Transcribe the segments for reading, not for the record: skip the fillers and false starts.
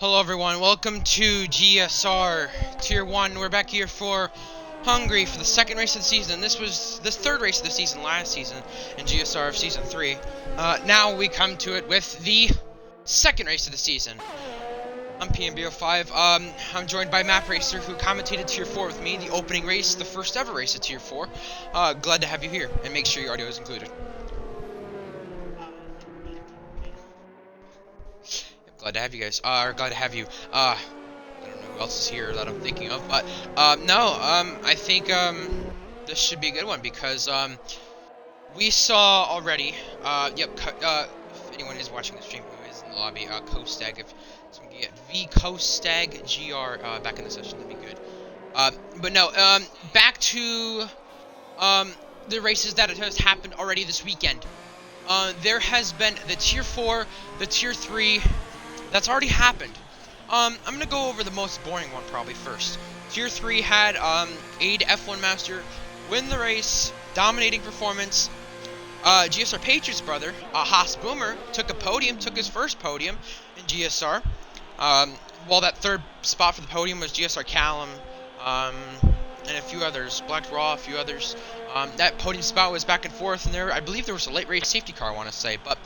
Hello everyone, welcome to GSR Tier 1. We're back here for Hungary for the second race of the season. This was the third race of the season last season in GSR of Season 3. Now we come to it with the second race of the season. I'm PMBO5. I'm joined by Map Racer, who commentated Tier 4 with me, the opening race, the first ever race of Tier 4. Glad to have you here, and make sure your audio is included. Glad to have you guys. Glad to have you. I don't know who else is here that I'm thinking of, but I think this should be a good one because we saw already. If anyone is watching the stream who is in the lobby, Costag, if someone can get V Costag GR back in the session, that'd be good. Back to the races that has happened already this weekend. There has been the Tier 4, the Tier 3. That's already happened. I'm gonna go over the most boring one probably first. Tier 3 had Aid F1 Master win the race, dominating performance. GSR Patriots brother, Haas Boomer, took his first podium in GSR. While that third spot for the podium was GSR Callum, and a few others, Black Raw, a few others. That podium spot was back and forth, and I believe there was a late race safety car, I want to say, but.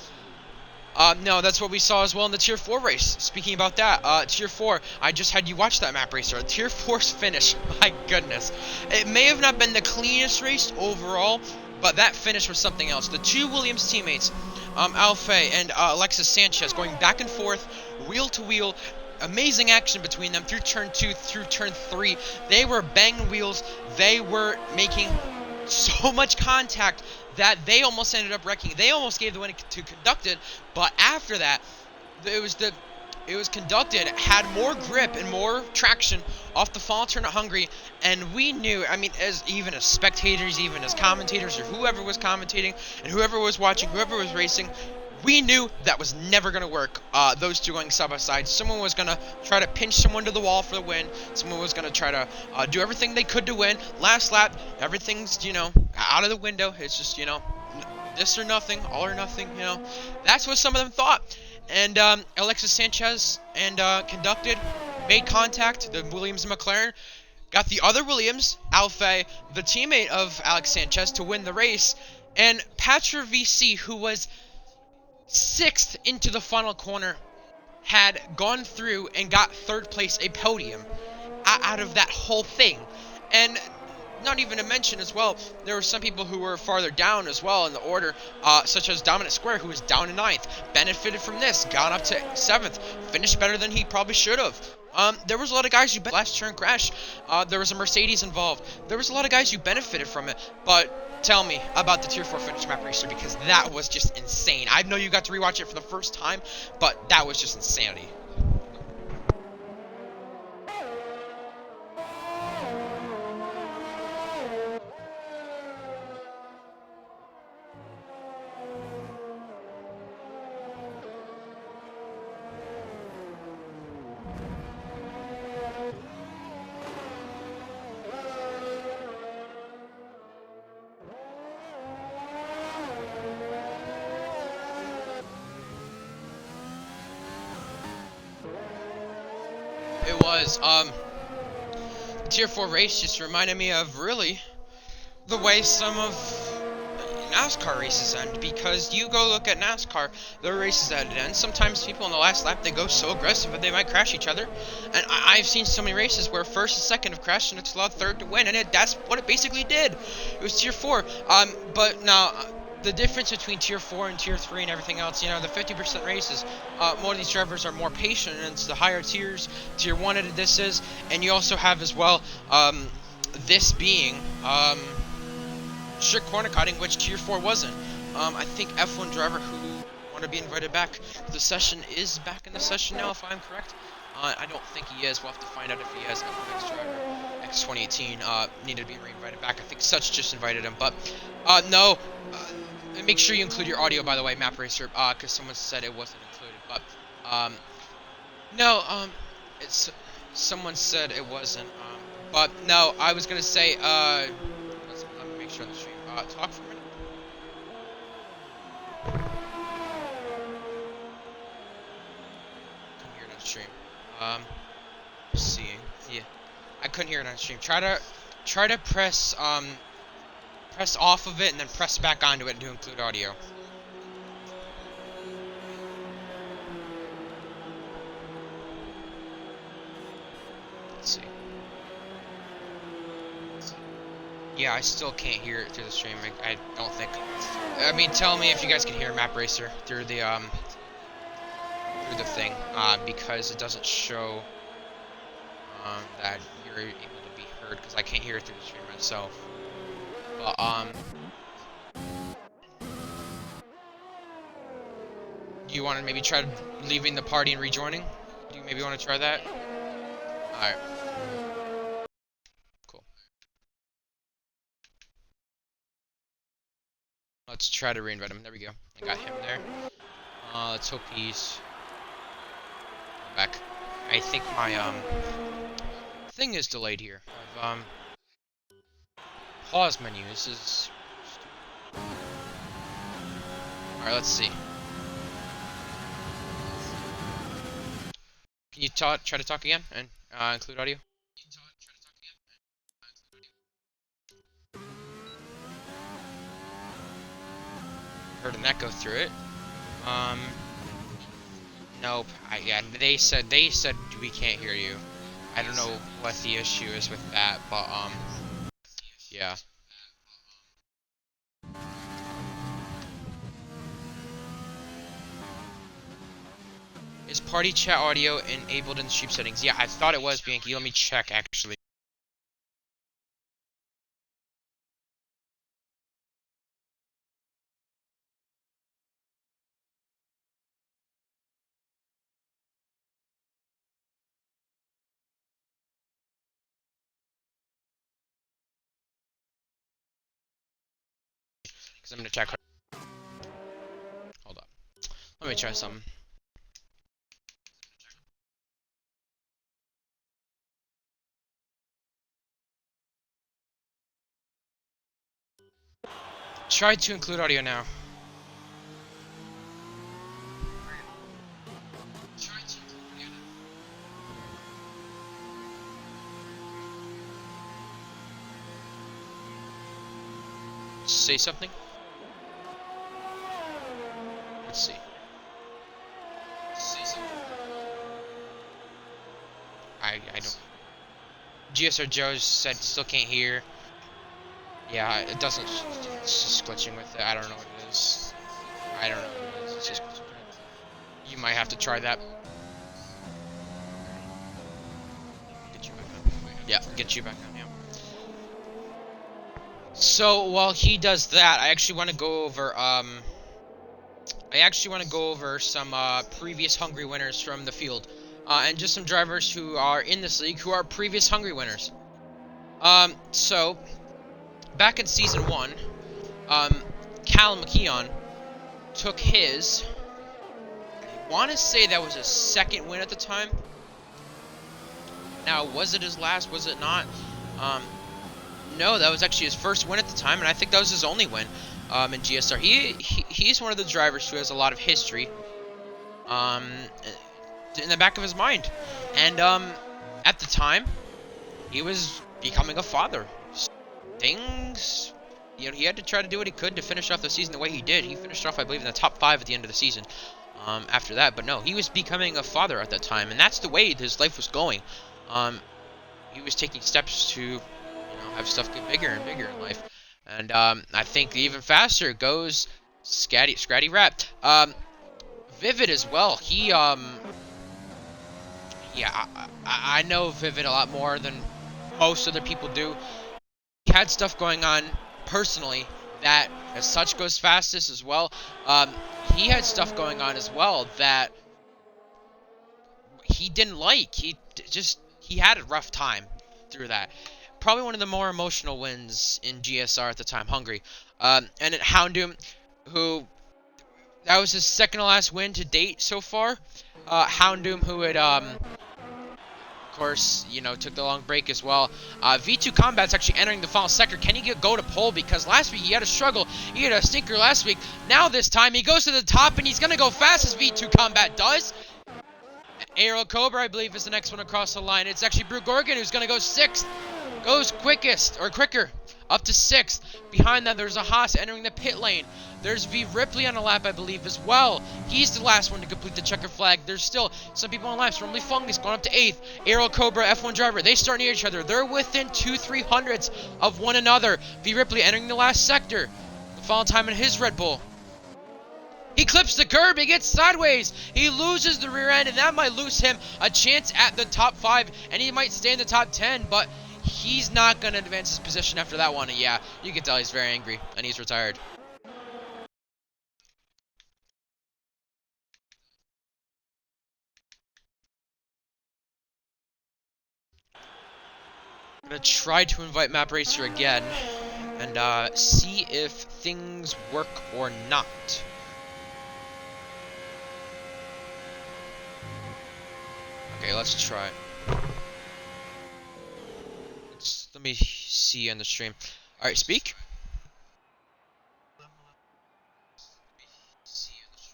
No, that's what we saw as well in the Tier 4 race. Speaking about that, Tier 4, I just had you watch that Map Racer. Tier 4's finish, my goodness. It may have not been the cleanest race overall, but that finish was something else. The two Williams teammates, Alfe and Alexis Sanchez, going back and forth, wheel to wheel. Amazing action between them through Turn 2, through Turn 3. They were banging wheels. They were making so much contact that they almost ended up wrecking. They almost gave the win to Conducted, but after that, it was Conducted had more grip and more traction off the final turn at Hungary, and we knew, even as spectators, even as commentators, or whoever was commentating, and whoever was watching, whoever was racing, we knew that was never going to work, those two going side by side. Someone was going to try to pinch someone to the wall for the win. Someone was going to try to do everything they could to win. Last lap, everything's, out of the window. It's just, this or nothing, all or nothing, That's what some of them thought. And Alexis Sanchez and Conducted made contact. The Williams and McLaren got the other Williams, Alfe, the teammate of Alex Sanchez, to win the race. And Patra VC, who was 6th into the final corner, had gone through and got third place, a podium, out of that whole thing. And not even to mention as well, there were some people who were farther down as well in the order, such as Dominant Square, who was down in 9th, benefited from this, got up to 7th, finished better than he probably should have. There was a lot of guys who last turn crash. There was a Mercedes involved. There was a lot of guys who benefited from it, but tell me about the Tier 4 finish, Map Racer, because that was just insane. I know you got to rewatch it for the first time, but that was just insanity. It was, the Tier 4 race just reminded me of, really, the way some of NASCAR races end, because you go look at NASCAR, the races that it ends, sometimes people in the last lap, they go so aggressive that they might crash each other, and I've seen so many races where first and second have crashed, and it's allowed third to win, and that's what it basically did. It was Tier 4, but now, the difference between Tier 4 and Tier 3 and everything else, the 50% races, more of these drivers are more patient, and it's the higher tiers, Tier 1 this is, and you also have as well, this being, strict corner cutting, which Tier 4 wasn't. I think F1 driver who want to be invited back to the session is back in the session now, if I'm correct. I don't think he is. We'll have to find out if he has. F1 driver X 2018 needed to be reinvited back. I think Such just invited him, but no. Make sure you include your audio, by the way, Map Racer, because someone said it wasn't included. But someone said it wasn't. But no, I was gonna say. Let me make sure on the stream. Talk for a minute. Come here to the stream. Let's see. Yeah, I couldn't hear it on stream. Try to press off of it and then press back onto it to include audio. Let's see. Yeah, I still can't hear it through the stream. I don't think. I mean, tell me if you guys can hear Map Racer through the thing, because it doesn't show that you're able to be heard, because I can't hear it through the stream myself. But do you want to maybe try leaving the party and rejoining? Do you maybe want to try that? All right. Cool. Let's try to reinvite him. There we go. I got him there. Let's hope he's back. I think my thing is delayed here. I've pause menu. This is. All right. Let's see. Can you try to talk again and include audio? Heard an echo through it. Nope. Yeah, they said we can't hear you. I don't know what the issue is with that, but yeah. Is party chat audio enabled in the stream settings? Yeah, I thought it was, Bianchi. Let me check, actually. Because I'm going to check. Hold up. Let me try something. Try to include audio now. Say something. Let's see. Say something. I don't. GSR Joe said still can't hear. Yeah, it doesn't. It's just glitching with it. I don't know what it is. I don't know what it is. It's just glitching. You might have to try that. Get you back on. Yeah, get you back on. Yeah. So while he does that, I actually want to go over some previous Hungary winners from the field, and just some drivers who are in this league who are previous Hungary winners. So back in season 1, Callum McKeon took his. I want to say that was his second win at the time. Now, was it his last? Was it not? No, that was actually his first win at the time, and I think that was his only win in GSR. He's one of the drivers who has a lot of history in the back of his mind. And at the time, he was becoming a father. Things, you know, he had to try to do what he could to finish off the season the way he did. He finished off, I believe, in the top 5 at the end of the season after that. But no, he was becoming a father at that time, and that's the way his life was going. He was taking steps to have stuff get bigger and bigger in life. And I think even faster goes Scratty Rat. Vivid as well. He yeah, I know Vivid a lot more than most other people do. He had stuff going on personally that as such goes fastest as well. He had stuff going on as well that he didn't like. He had a rough time through that. Probably one of the more emotional wins in GSR at the time, Hungary. And at Houndoom, who, that was his second to last win to date so far. Houndoom, who had, of course, took the long break as well. V2 Combat's actually entering the final sector. Can he go to pole? Because last week he had a struggle. He had a stinker last week. Now this time he goes to the top and he's going to go fast as V2 Combat does. Aerial Cobra, I believe, is the next one across the line. It's actually Brew Gorgon who's going to go 6th. Goes quickest, or quicker, up to 6th. Behind that, there's a Haas entering the pit lane. There's V Ripley on a lap, I believe, as well. He's the last one to complete the checker flag. There's still some people on laps. Normally Fungus going up to 8th. Aerial Cobra, F1 driver, they start near each other. They're within 2-300ths of one another. V Ripley entering the last sector. The final time in his Red Bull. He clips the curb, he gets sideways, he loses the rear end, and that might lose him a chance at the top 5, and he might stay in the top 10, but he's not going to advance his position after that one. And yeah, you can tell he's very angry, and he's retired. I'm going to try to invite Map Racer again, and see if things work or not. Okay, let's try. Let me see on the stream. Alright, speak.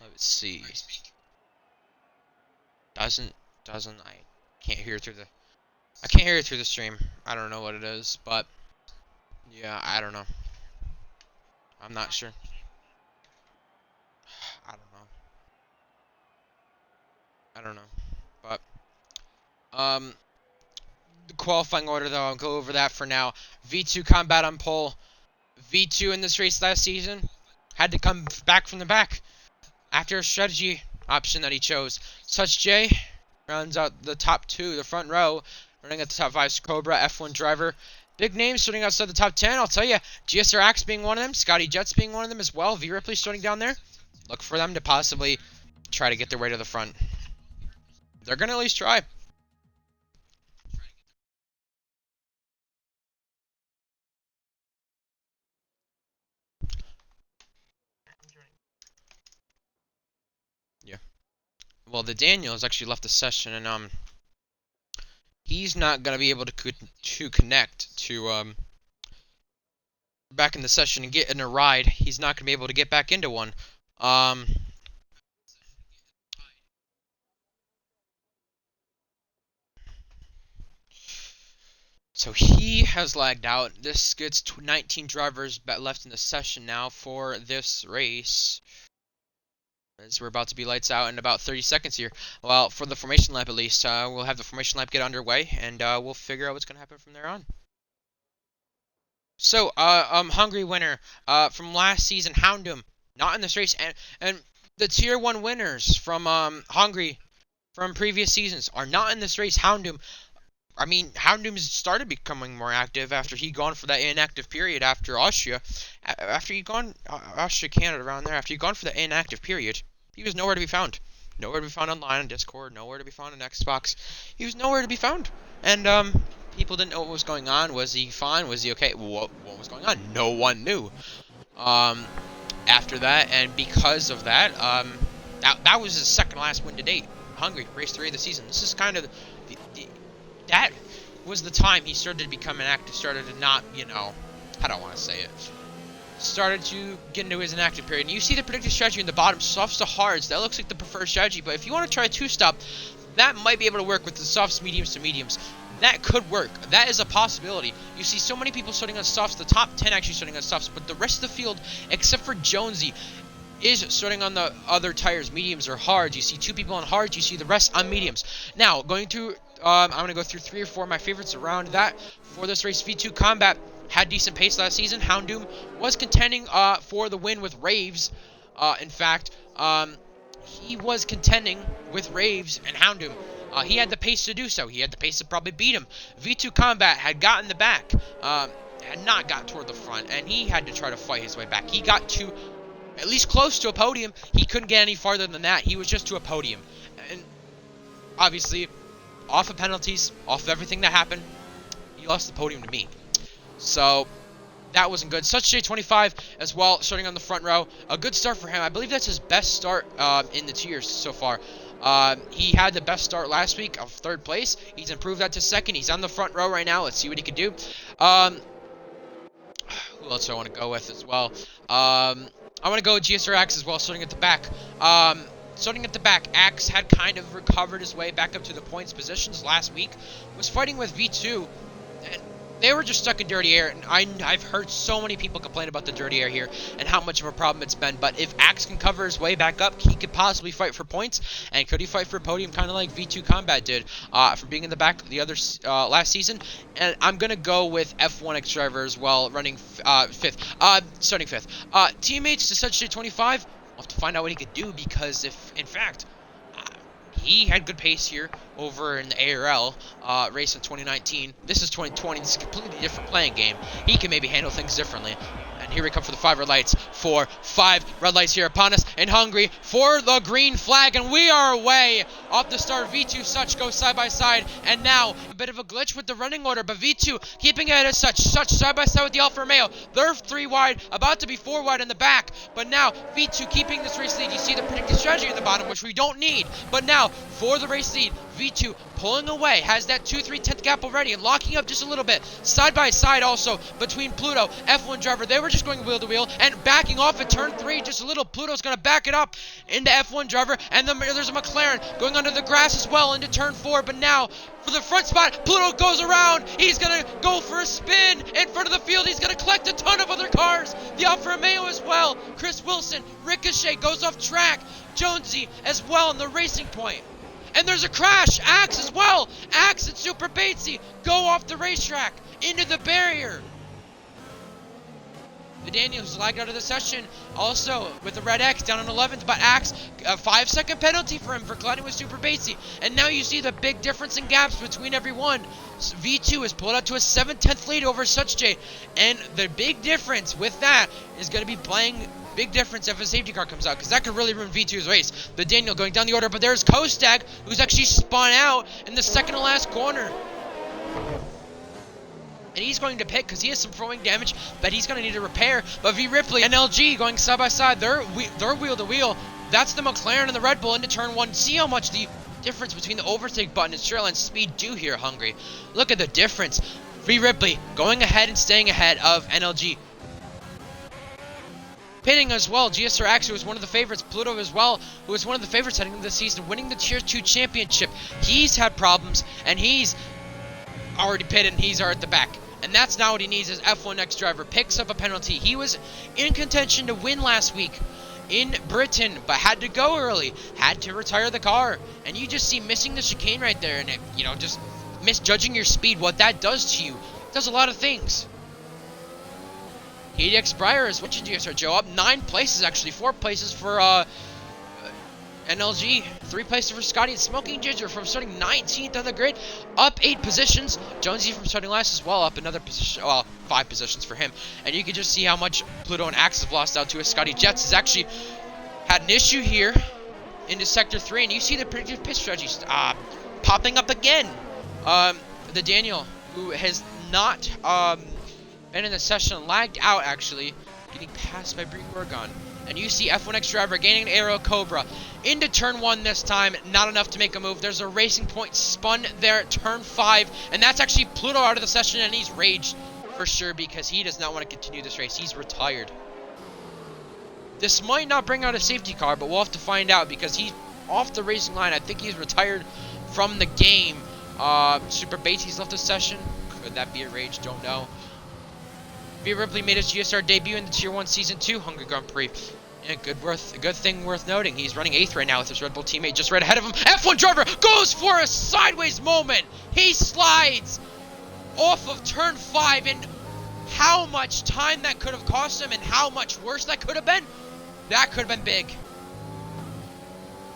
Let's see. Doesn't, I can't hear through the, I can't hear it through the stream. I don't know what it is, but yeah, I don't know. I'm not sure. I don't know. But the qualifying order, though, I'll go over that for now. V2 Combat on pole. V2 in this race last season had to come back from the back after a strategy option that he chose. Such J rounds out the top 2, the front row, running at the top 5. Cobra, F1 driver. Big names starting outside the top 10, I'll tell you. GSR Axe being one of them. Scotty Jets being one of them as well. V Ripley starting down there. Look for them to possibly try to get their way to the front. They're going to at least try. Yeah. Well, the Daniels actually left the session, and he's not going to be able to connect to back in the session and get in a ride. He's not going to be able to get back into one. So he has lagged out. This gets 19 drivers left in the session now for this race. As we're about to be lights out in about 30 seconds here. Well, for the formation lap at least. We'll have the formation lap get underway, and we'll figure out what's going to happen from there on. So, Hungary winner from last season, Houndum, not in this race. And the Tier 1 winners from Hungary from previous seasons are not in this race. Houndum. I mean, Houndum started becoming more active after he'd gone for that inactive period after Austria. After he'd gone, Austria, Canada, around there, after he'd gone for the inactive period, he was nowhere to be found. Nowhere to be found online on Discord, nowhere to be found on Xbox. He was nowhere to be found. And, people didn't know what was going on. Was he fine? Was he okay? What was going on? No one knew. After that, and because of that, that was his second last win to date. Hungary, race 3 of the season. This is kind of that was the time he started to become inactive, started to not, you know, I don't want to say it, started to get into his inactive period. And you see the predicted strategy in the bottom, softs to hards. That looks like the preferred strategy, but if you want to try a 2-stop, that might be able to work with the softs, mediums to mediums. That could work. That is a possibility. You see so many people starting on softs, the top 10 actually starting on softs, but the rest of the field, except for Jonesy, is starting on the other tires, mediums or hards. You see 2 people on hards, you see the rest on mediums. Now, going through, I'm going to go through 3 or 4 of my favorites around that. For this race, V2 Combat had decent pace last season. Houndum was contending for the win with Raves. In fact, he was contending with Raves and Houndum. He had the pace to do so. He had the pace to probably beat him. V2 Combat had gotten the back, had not got toward the front, and he had to try to fight his way back. He got to at least close to a podium. He couldn't get any farther than that. He was just to a podium. And obviously, off of penalties, off of everything that happened, he lost the podium to me. So that wasn't good. Such J25 as well, starting on the front row. A good start for him. I believe that's his best start in the tiers so far. He had the best start last week of 3rd place. He's improved that to 2nd. He's on the front row right now. Let's see what he can do. Who else do I want to go with as well? I want to go with GSR Axe as well, starting at the back. starting at the back, Axe had kind of recovered his way back up to the points positions last week, was fighting with V2, and they were just stuck in dirty air, and I've heard so many people complain about the dirty air here and how much of a problem it's been, but if Axe can cover his way back up, he could possibly fight for points, and could he fight for a podium kind of like V2 Combat did for being in the back the other last season. And I'm going to go with F1 X-Driver as well, running starting 5th. Teammates to Such 25, we'll have to find out what he could do, because if, in fact, he had good pace here over in the ARL race in 2019. This is 2020. This is a completely different playing game. He can maybe handle things differently. And here we come for the 5 red lights. 5 red lights here upon us in Hungary for the green flag. And we are away off the start. V2 Such goes side by side. And now a bit of a glitch with the running order. But V2 keeping it as Such. Such side by side with the Alfa Romeo. They're 3 wide, about to be 4 wide in the back. But now V2 keeping this race lead. You see the predicted strategy in the bottom, which we don't need. But now for the race lead, V2 pulling away, has that 2-3 gap already, and locking up just a little bit, side by side also, between Pluto, F1 driver, they were just going wheel to wheel, and backing off at turn 3, just a little, Pluto's going to back it up into F1 driver, and then there's a McLaren going under the grass as well into turn 4, but now, for the front spot, Pluto goes around, he's going to go for a spin in front of the field, he's going to collect a ton of other cars, the Alfa Romeo as well, Chris Wilson, Ricochet goes off track, Jonesy as well in the racing point. And there's a crash. Axe as well. Axe and Super Batesy go off the racetrack into the barrier. The Daniels lagged out of the session also with the red X down on 11th, but Axe, a 5-second penalty for him for colliding with Super Batesy. And now you see the big difference in gaps between everyone. V2 is pulled out to a 7/10 lead over Such J. And the big difference with that is going to be playing big difference if a safety car comes out, because that could really ruin V2's race. The Daniel going down the order, but there's Kostag, who's actually spun out in the second to last corner. And he's going to pit because he has some throwing damage that he's going to need to repair. But V Ripley and LG going side by side, they're wheel to wheel. That's the McLaren and the Red Bull into turn 1. See how much the difference between the overtake button and straight line speed do here, Hungary. Look at the difference. V Ripley going ahead and staying ahead of NLG. Pitting as well, GSR actually was one of the favorites. Pluto as well, who was one of the favorites heading into the season, winning the Tier 2 championship. He's had problems, and he's already pitted, and he's already at the back. And that's now what he needs as F1 X-Driver. Picks up a penalty. He was in contention to win last week in Britain, but had to go early. Had to retire the car. And you just see missing the chicane right there, and it, just misjudging your speed. What that does to you, it does a lot of things. KDX Breyer is watching GSR Joe up 9 places actually, 4 places for NLG, 3 places for Scotty, and Smoking Ginger from starting 19th on the grid, up 8 positions. Jonesy from starting last as well, up another position, well, 5 positions for him. And you can just see how much Pluto and Axe have lost out to as Scotty Jets has actually had an issue here into Sector 3, and you see the predictive pit strategies popping up again. The Daniel, who has not been in the session, lagged out actually, getting passed by Brie Gorgon. And you see F1 X-Driver gaining an Aero Cobra into turn 1 this time, not enough to make a move. There's a racing point spun there at turn 5, and that's actually Pluto out of the session, and he's raged for sure because he does not want to continue this race. He's retired. This might not bring out a safety car, but we'll have to find out because he's off the racing line. I think he's retired from the game. Super Batesy's left the session. Could that be a rage? Don't know. V Ripley made his GSR debut in the Tier 1 Season 2 Hungary Grand Prix. Yeah, good thing worth noting. He's running 8th right now with his Red Bull teammate just right ahead of him. F1 driver goes for a sideways moment. He slides off of turn 5, and how much time that could have cost him and how much worse that could have been. That could have been big.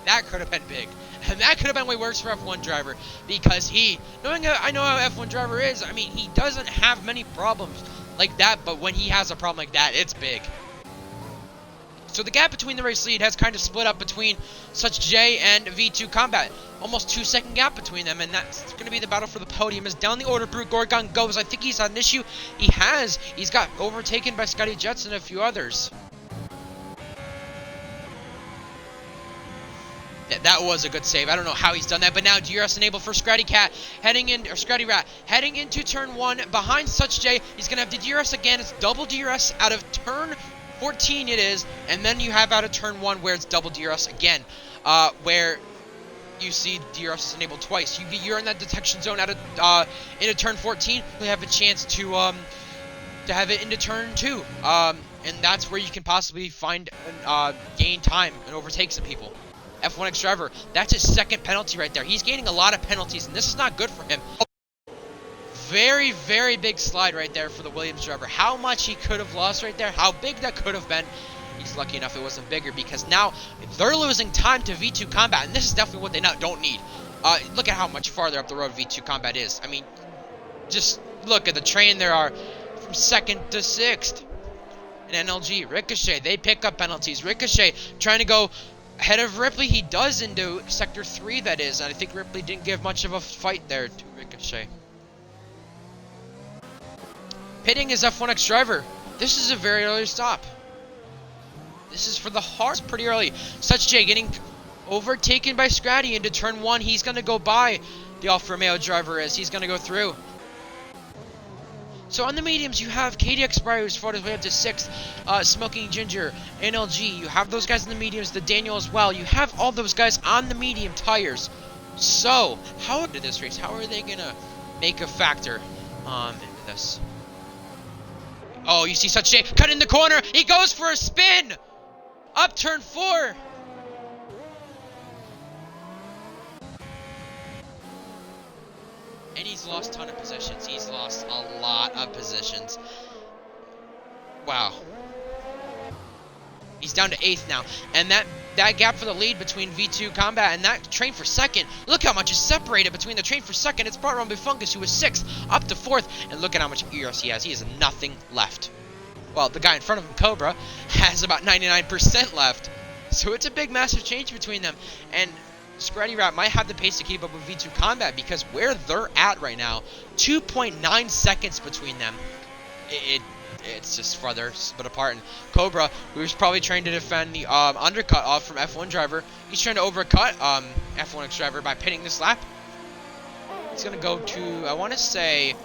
That could have been big. And that could have been way worse for F1 driver because I know how F1 driver is. I mean, he doesn't have many problems like that, but when he has a problem like that, it's big. So the gap between the race lead has kind of split up between Such J and V2 Combat. Almost 2-second gap between them, and that's going to be the battle for the podium. As down the order, Brute Gorgon goes. I think he's had an issue. He has. He's got overtaken by Scotty Jets and a few others. That was a good save. I don't know how he's done that, but now DRS enabled for Scratty Rat heading into turn 1 behind Such J. He's gonna have the DRS again. It's double DRS out of turn 14 it is, and then you have out of turn 1 where it's double DRS again, where you see DRS is enabled twice. You're in that detection zone out of into turn 14. You have a chance to have it into turn 2, and that's where you can possibly find gain time and overtake some people. F1X driver, that's his second penalty right there. He's gaining a lot of penalties, and this is not good for him. Very, very big slide right there for the Williams driver. How much he could have lost right there, how big that could have been. He's lucky enough it wasn't bigger, because now they're losing time to V2 Combat, and this is definitely what they don't need. Look at how much farther up the road V2 Combat is. I mean, just look at the train there are from 2nd to 6th. And NLG, Ricochet, they pick up penalties. Ricochet trying to go ahead of Ripley. He does into Sector 3, that is, and I think Ripley didn't give much of a fight there to Ricochet. Pitting his F1X driver. This is a very early stop. This is for the hearts pretty early. Such J getting overtaken by Scratty into turn 1. He's going to go by the Alfa Romeo driver as he's going to go through. So on the mediums, you have KDX Briar, who's fought his way up to 6th, Smoking Ginger, NLG. You have those guys in the mediums, the Daniel as well. You have all those guys on the medium tires. So, how into this race? How are they going to make a factor into this? Oh, you see Such J cut in the corner. He goes for a spin. Up turn 4. And he's lost a ton of positions. He's lost a lot of positions. Wow. He's down to 8th now. And that gap for the lead between V2 Combat and that train for 2nd. Look how much is separated between the train for 2nd. It's brought around Fungus, who was 6th, up to 4th. And look at how much ERS he has. He has nothing left. Well, the guy in front of him, Cobra, has about 99% left. So it's a big, massive change between them. And Scratty Rat might have the pace to keep up with V2 Combat, because where they're at right now, 2.9 seconds between them. It's just farther split apart. And Cobra, who's probably trying to defend the undercut off from F1 driver, he's trying to overcut F1X driver by pitting this lap. He's going to go to, I want to say,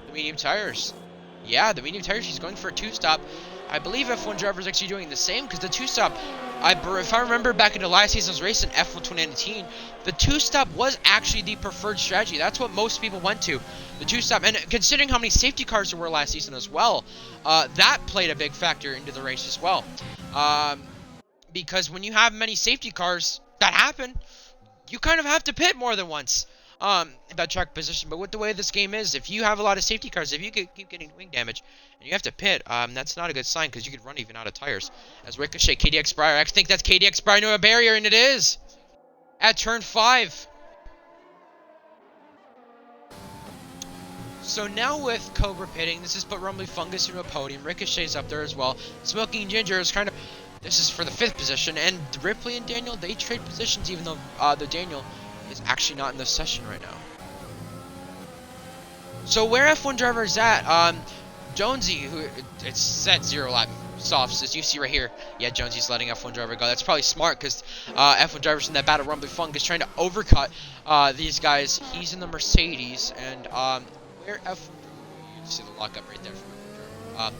the medium tires. Yeah, the medium tires. He's going for a 2-stop. I believe F1 driver is actually doing the same, because the 2-stop, if I remember back into last season's race in F1 2019, the 2-stop was actually the preferred strategy. That's what most people went to, the 2-stop. And considering how many safety cars there were last season as well, that played a big factor into the race as well. Because when you have many safety cars that happen, you kind of have to pit more than once. About track position, but with the way this game is, if you have a lot of safety cars, if you keep getting wing damage and you have to pit, that's not a good sign, because you could run even out of tires. As Ricochet, KDX Briar, I think that's KDX Briar near a barrier, and it is at turn 5. So now with Cobra pitting, this has put Rumbly Fungus into a podium. Ricochet's up there as well. Smoking Ginger is kind of, this is for the 5th position, and Ripley and Daniel, they trade positions, even though the Daniel is actually not in the session right now. So where F1 driver is at, Jonesy, who it's set 0 lap softs, as you see right here. Yeah, Jonesy's letting F1 driver go. That's probably smart, because F1 driver's in that battle. Rumbly Fungus trying to overcut these guys. He's in the Mercedes, and where F1, you see the lockup right there from F1 driver.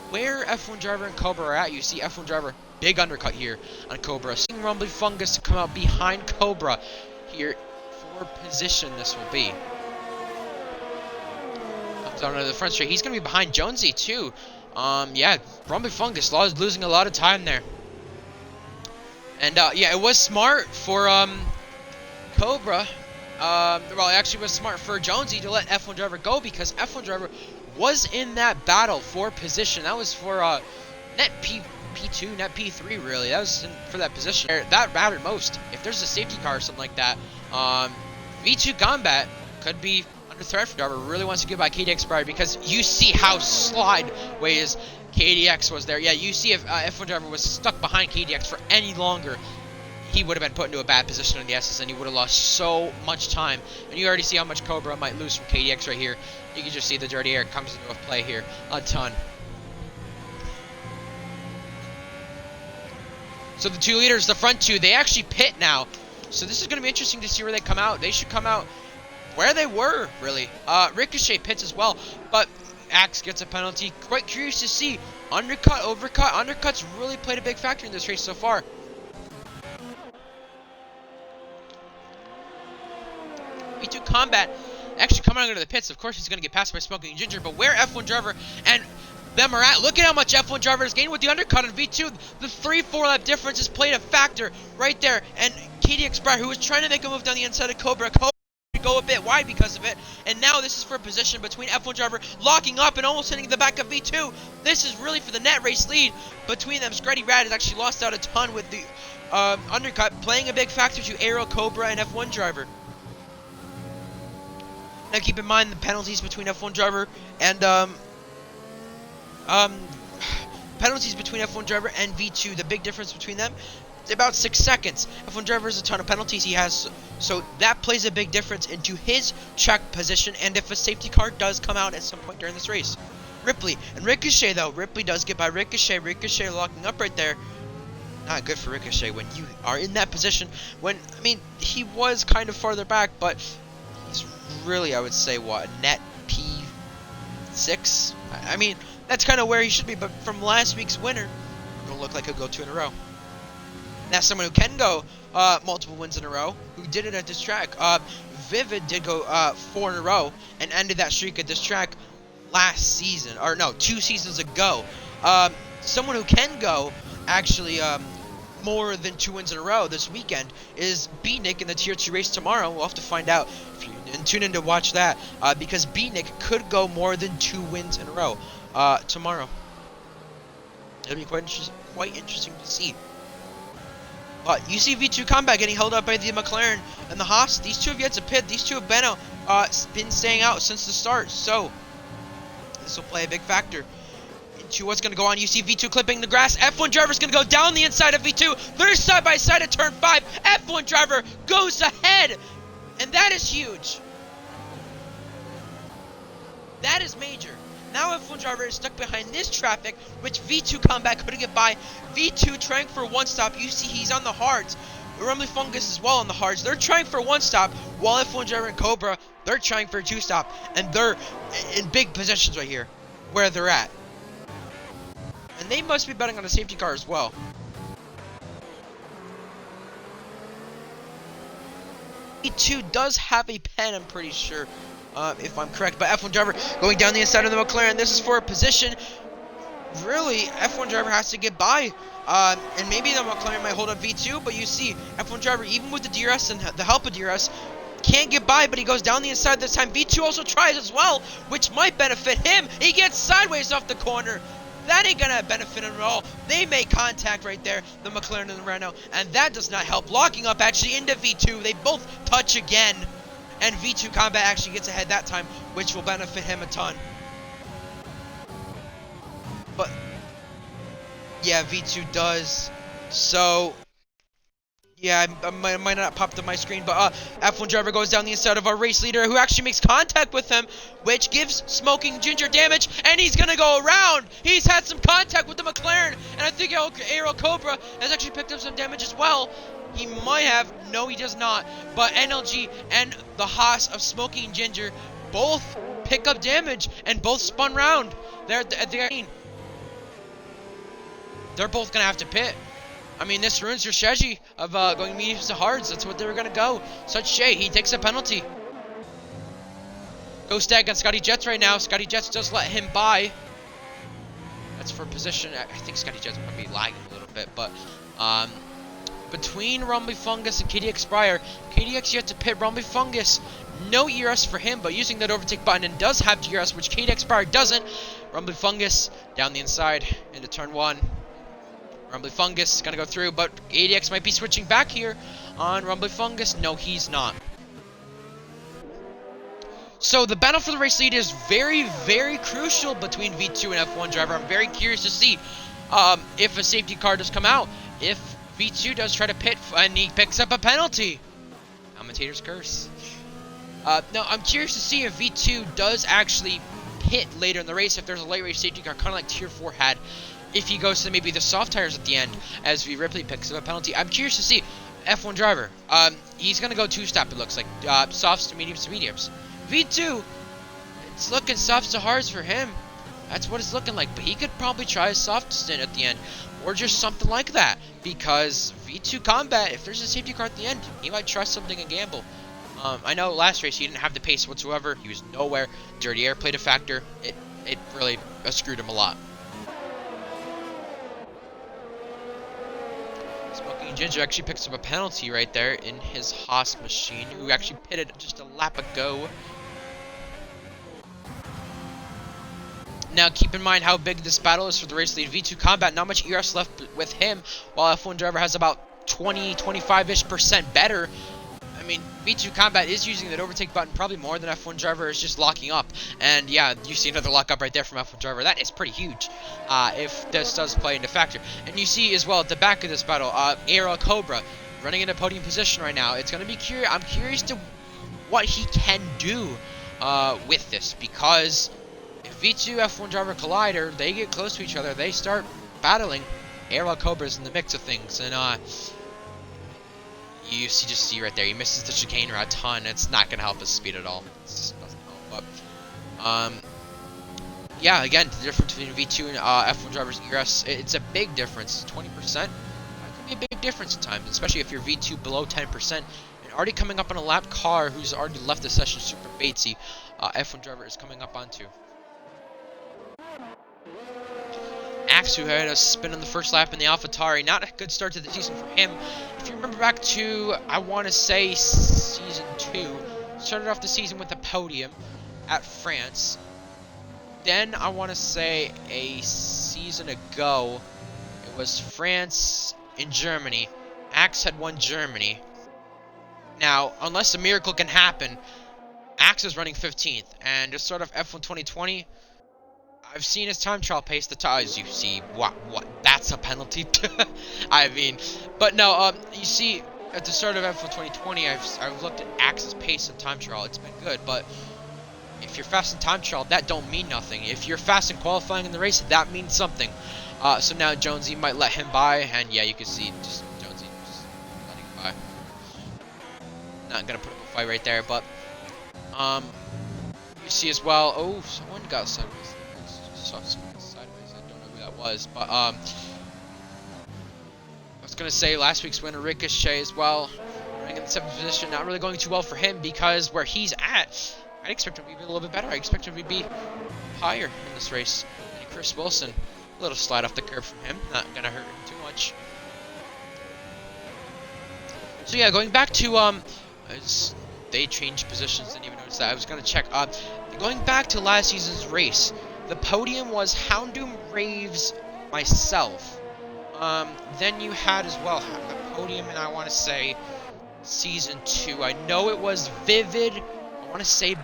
Where F1 driver and Cobra are at, you see F1 driver, big undercut here on Cobra. Seeing Rumbly Fungus to come out behind Cobra here for position. This will be comes down to the front straight. He's gonna be behind Jonesy too. Yeah, Rumbly Fungus losing a lot of time there. And yeah, it was smart for Cobra. Well, it actually was smart for Jonesy to let F1 driver go, because F1 driver was in that battle for position. That was for net P2, net P3, really. That was for that position. That mattered most. If there's a safety car or something like that, V2 Combat could be under threat for driver. Really wants to get by KDX Briar, because you see how slideways KDX was there. Yeah, you see if F1 driver was stuck behind KDX for any longer, he would have been put into a bad position in the SS, and he would have lost so much time. And you already see how much Cobra might lose from KDX right here. You can just see the dirty air comes into play here a ton. So the 2 leaders, the front 2, they actually pit now. So this is going to be interesting to see where they come out. They should come out where they were, really. Ricochet pits as well. But Axe gets a penalty. Quite curious to see. Undercut, overcut. Undercut's really played a big factor in this race so far. V2 Combat actually coming out of the pits. Of course, he's going to get passed by Smoking Ginger, but where F1 Driver and them are at, look at how much F1 Driver has gained with the undercut on V2. The 3-4 lap difference has played a factor right there. And KDX Briar, who was trying to make a move down the inside of Cobra go a bit wide because of it, and now this is for a position between F1 Driver locking up and almost hitting the back of V2. This is really for the net race lead between them. Screddy Rad has actually lost out a ton with the undercut, playing a big factor to Aero, Cobra, and F1 Driver. Now keep in mind the penalties between F1 Driver and penalties between F1 Driver and V2. The big difference between them, about 6 seconds. F1 Driver has a ton of penalties he has, so that plays a big difference into his track position, and if a safety car does come out at some point during this race. Ripley and Ricochet, though. Ripley does get by Ricochet. Ricochet locking up right there. Not good for Ricochet when you are in that position. When, I mean, he was kind of farther back, but he's really, I would say, what, net P6? I mean, that's kind of where he should be, but from last week's winner, it'll look like he'll go 2 in a row. Now someone who can go multiple wins in a row, who did it at this track. Vivid did go 4 in a row and ended that streak at this track last season, or no, 2 seasons ago. Someone who can go actually more than 2 wins in a row this weekend is Beatnik in the Tier 2 race tomorrow. We'll have to find out if you tune in to watch that, because Beatnik could go more than 2 wins in a row tomorrow. It'll be quite interesting to see. But you see V2 Combat getting held up by the McLaren and the Haas. These two have yet to pit. These two have been staying out since the start. So this will play a big factor into what's going to go on. You see V2 clipping the grass. F1 Driver's going to go down the inside of V2. They're side by side at turn 5. F1 Driver goes ahead. And that is huge. That is major. Now F1 Driver is stuck behind this traffic, which V2 Combat couldn't get by. V2 trying for 1 stop. You see he's on the hards. Rumbly Fungus as well on the hards. They're trying for 1 stop, while F1 Driver and Cobra, they're trying for a 2 stop. And they're in big positions right here, where they're at. And they must be betting on a safety car as well. V2 does have a pen, I'm pretty sure. If I'm correct, but F1 Driver going down the inside of the McLaren. This is for a position. Really, F1 Driver has to get by. And maybe the McLaren might hold up V2, but you see, F1 Driver, even with the DRS and the help of DRS, can't get by, but he goes down the inside this time. V2 also tries as well, which might benefit him. He gets sideways off the corner. That ain't gonna benefit him at all. They make contact right there, the McLaren and the Renault, and that does not help. Locking up actually into V2. They both touch again. And V2 Combat actually gets ahead that time, which will benefit him a ton. But, yeah, V2 does. So, yeah, I might not popped up my screen, but F1 Driver goes down the inside of our race leader, who actually makes contact with him, which gives Smoking Ginger damage, and he's going to go around. He's had some contact with the McLaren, and I think Aero Cobra has actually picked up some damage as well. He might have. No, he does not. But NLG and the Haas of Smoking Ginger both pick up damage and both spun round. They're both going to have to pit. I mean, this ruins your strategy of going mediums to hards. That's what they were going to go. Such Shay, he takes a penalty. Go Stag on Scotty Jets right now. Scotty Jets does let him by. That's for position. I think Scotty Jets might be lagging a little bit, but between Rumbly Fungus and KDX Briar, KDX yet to pit. Rumbly Fungus, no ERS for him, but using that overtake button and does have DRS, which KDX Briar doesn't. Rumbly Fungus down the inside into turn 1. Rumbly Fungus is going to go through, but ADX might be switching back here on Rumbly Fungus. No, he's not. So the battle for the race lead is very, very crucial between V2 and F1 Driver. I'm very curious to see if a safety car does come out. If V2 does try to pit and he picks up a penalty. Commentator's curse. Now, I'm curious to see if V2 does actually pit later in the race, if there's a late race safety car, kind of like Tier 4 had. If he goes to maybe the soft tires at the end, as V Ripley picks up a penalty. I'm curious to see F1 Driver. He's going to go 2-stop, it looks like. Softs to mediums to mediums. V2, it's looking softs to hards for him. That's what it's looking like. But he could probably try a soft stint at the end, or just something like that. Because V2 Combat, if there's a safety car at the end, he might try something and gamble. I know last race he didn't have the pace whatsoever. He was nowhere. Dirty air played a factor. It really screwed him a lot. Smoking Ginger actually picks up a penalty right there in his Haas machine, who actually pitted just a lap ago. Now, keep in mind how big this battle is for the race lead. V2 Combat, not much ERS left with him, while F1 Driver has about 20-25-ish% better. I mean, V2 Combat is using that overtake button probably more than F1 Driver is just locking up. And yeah, you see another lock up right there from F1 Driver. That is pretty huge if this does play into factor. And you see as well at the back of this battle, Aero Cobra running into podium position right now. It's going to be curious. I'm curious to what he can do with this, because if V2 F1 Driver collider, they get close to each other, they start battling. Aero Cobra's in the mix of things, and you just see right there, he misses the chicane a ton. It's not going to help his speed at all. It just doesn't help. But yeah, again, the difference between V2 and F1 Driver's ERS, it's a big difference. 20%. That could be a big difference at times, especially if you're V2 below 10%. And already coming up on a lap car who's already left the session, super Batesy, F1 Driver is coming up onto. Axe, who had a spin on the first lap in the AlphaTauri. Not a good start to the season for him. If you remember back to, I want to say, Season 2, started off the season with a podium at France. Then, I want to say, a season ago, it was France and Germany. Axe had won Germany. Now, unless a miracle can happen, Axe is running 15th. And to start off F1 2020... I've seen his time trial pace. As you see, what? That's a penalty. I mean, but no. You see, at the start of F1 2020, I've looked at Axe's pace in time trial. It's been good, but if you're fast in time trial, that don't mean nothing. If you're fast in qualifying in the race, that means something. So now Jonesy might let him by, and yeah, you can see just Jonesy just letting him by. Not gonna put up a fight right there, but you see as well. Oh, someone got sideways. Sideways. I don't know who that was, but I was gonna say last week's winner Ricochet as well, running in the 7th position. Not really going too well for him, because where he's at, I'd expect him to be a little bit better. I expect him to be higher in this race. And Chris Wilson, a little slide off the curb from him, not gonna hurt him too much. So yeah, going back to they changed positions. Didn't even notice that. I was gonna check. Going back to last season's race. The podium was Houndoom, Raves, myself. Then you had as well the podium, and I want to say Season 2. I know it was Vivid. I want to say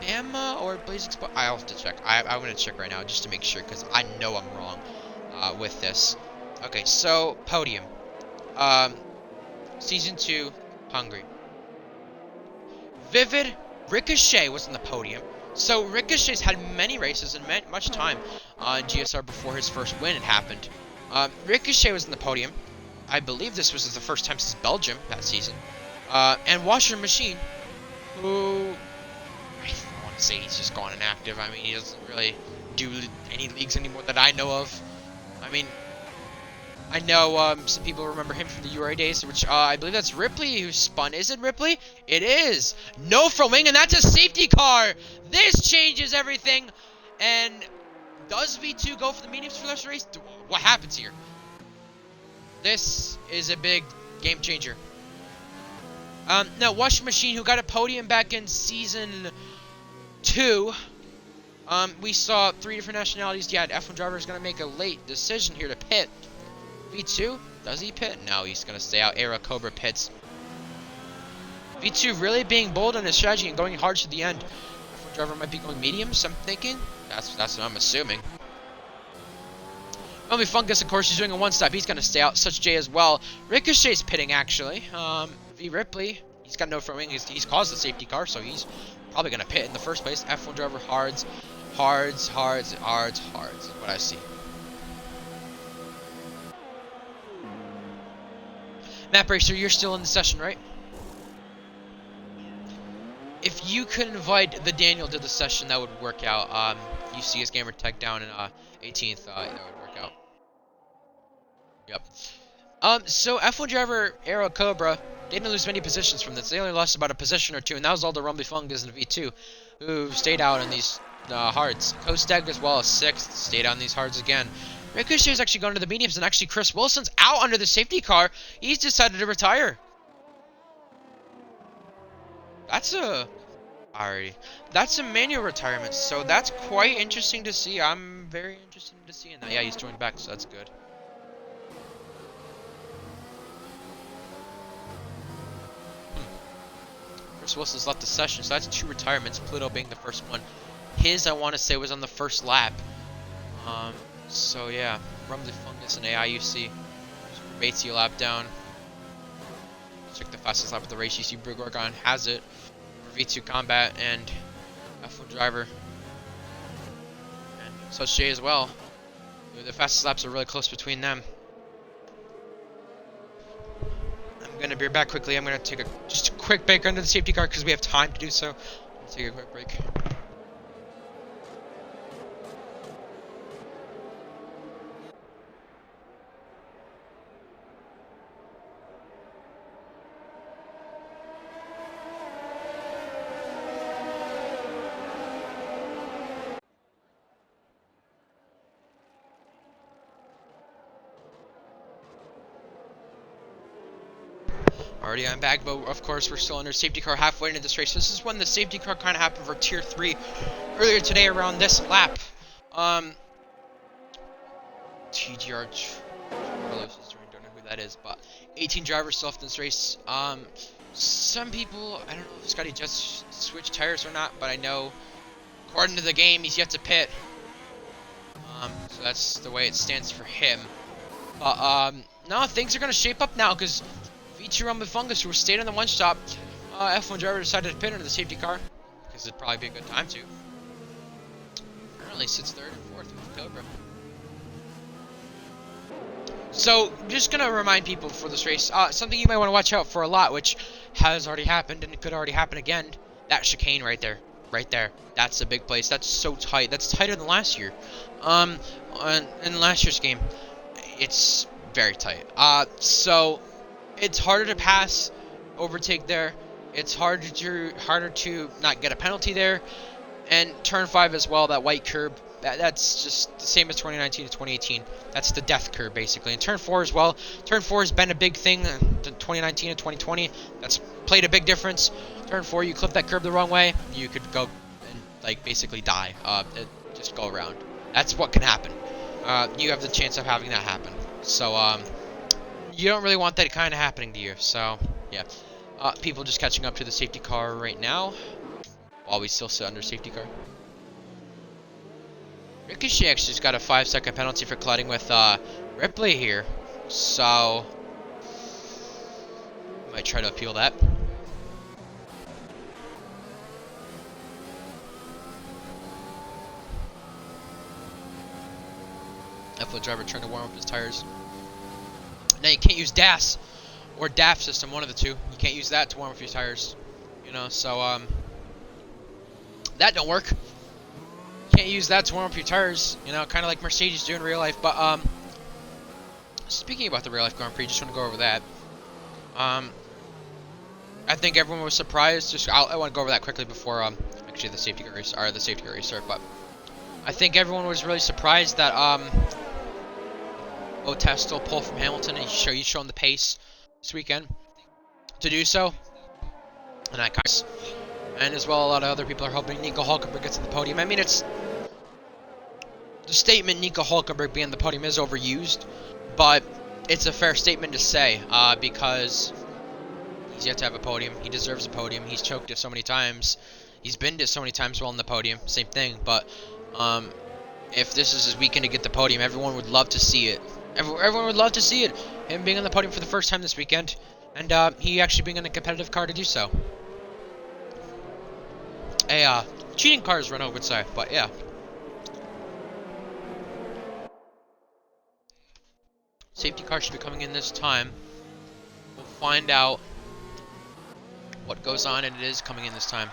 Bama or Blazing Spot. I'll have to check. I'm going to check right now just to make sure, because I know I'm wrong with this. Okay, so podium. Season 2, Hungary. Vivid, Ricochet was on the podium. So Ricochet's had many races and much time on GSR before his first win had happened. Ricochet was in the podium. I believe this was the first time since Belgium that season. And Washer Machine, who I don't want to say he's just gone inactive. I mean, he doesn't really do any leagues anymore that I know of. I mean, I know some people remember him from the URA days, which I believe that's Ripley who spun. Is it Ripley? It is. No from wing, and that's a safety car. This changes everything. And does V2 go for the mediums for this race? What happens here? This is a big game changer. Now, Washing Machine, who got a podium back in Season 2. We saw 3 different nationalities. Yeah, F1 driver is going to make a late decision here to pit. V2, does he pit? No, he's going to stay out. Aero Cobra pits. V2 really being bold on his strategy and going hard to the end. F1 driver might be going mediums, I'm thinking. That's what I'm assuming. Only Fungus, of course, is doing a one-stop. He's going to stay out. Such J as well. Ricochet's pitting, actually. V Ripley, he's got no front wing. He's caused the safety car, so he's probably going to pit in the first place. F1 driver hards is what I see. Map Racer, you're still in the session, right? If you could invite the Daniel to the session, that would work out. you see his gamer tag down in 18th, that would work out. Yep. So F1 driver Aero Cobra, they didn't lose many positions from this. They only lost about a position or two, and that was all the Rumbly Fungus and V2, who stayed out in these hards. Kosteg as well as 6th, stayed out in these hards again. Ricochet is actually going to the mediums, and actually Chris Wilson's out under the safety car. He's decided to retire. That's a manual retirement, so that's quite interesting to see. I'm very interested to seeing that. Yeah, he's joined back, so that's good. Chris Wilson's left the session, so that's 2 retirements, Pluto being the first one. His, I want to say, was on the first lap. So yeah, Rumbly Fungus and AIUC. Batesy lap down. Check the fastest lap of the race. You see Brugorgon has it. V2 Combat and F1 driver. And so Shea as well. The fastest laps are really close between them. I'm going to be back quickly. I'm going to take just a quick break under the safety car because we have time to do so. Let's take a quick break. Already I'm back, but of course we're still under safety car halfway into this race. This is when the safety car kind of happened for Tier 3 earlier today around this lap. TGR Carlos is doing, don't know who that is, but 18 drivers still left in this race. Some people, I don't know if Scotty just switched tires or not, but I know according to the game he's yet to pit. So that's the way it stands for him. But no, things are gonna shape up now because V2 Rumbly Fungus, who stayed on the one stop, F1 driver decided to pit into the safety car because it'd probably be a good time to. Currently sits 3rd and 4th with Cobra. So, just gonna remind people for this race, something you might want to watch out for a lot, which has already happened and it could already happen again. That chicane right there. Right there. That's a big place. That's so tight. That's tighter than last year. In last year's game, it's very tight. So it's harder to pass, overtake there. It's harder to not get a penalty there. And turn 5 as well, that white curb. That's just the same as 2019 to 2018. That's the death curve, basically. And turn 4 as well. Turn 4 has been a big thing in 2019 and 2020. That's played a big difference. Turn 4, you clip that curb the wrong way, you could go and, like, basically die. Just go around. That's what can happen. You have the chance of having that happen. So, you don't really want that kind of happening to you. So, yeah. People just catching up to the safety car right now. While we still sit under safety car. Ricochet actually just got a 5-second penalty for colliding with Ripley here. So, might try to appeal that. F1 driver trying to warm up his tires. Now you can't use DAS or DAF system, one of the two. You can't use that to warm up your tires. You know, so that don't work. Can't use that to warm up your tires, you know, kind of like Mercedes do in real life. But speaking about the real life Grand Prix, just want to go over that. I think everyone was surprised. I want to go over that quickly before actually the safety car race start. But I think everyone was really surprised that Bottas stole pole from Hamilton, and he's shown the pace this weekend to do so. And as well, a lot of other people are hoping Nico Hülkenberg gets on the podium. I mean, it's the statement Nico Hülkenberg being on the podium is overused, but it's a fair statement to say because he's yet to have a podium. He deserves a podium. He's choked it so many times. He's been to so many times while on the podium. Same thing, but if this is his weekend to get the podium, everyone would love to see it. Everyone would love to see it. Him being on the podium for the first time this weekend, and he actually being in a competitive car to do so. A cheating car, as Renault would say, but yeah. Safety car should be coming in this time. We'll find out what goes on, and it is coming in this time.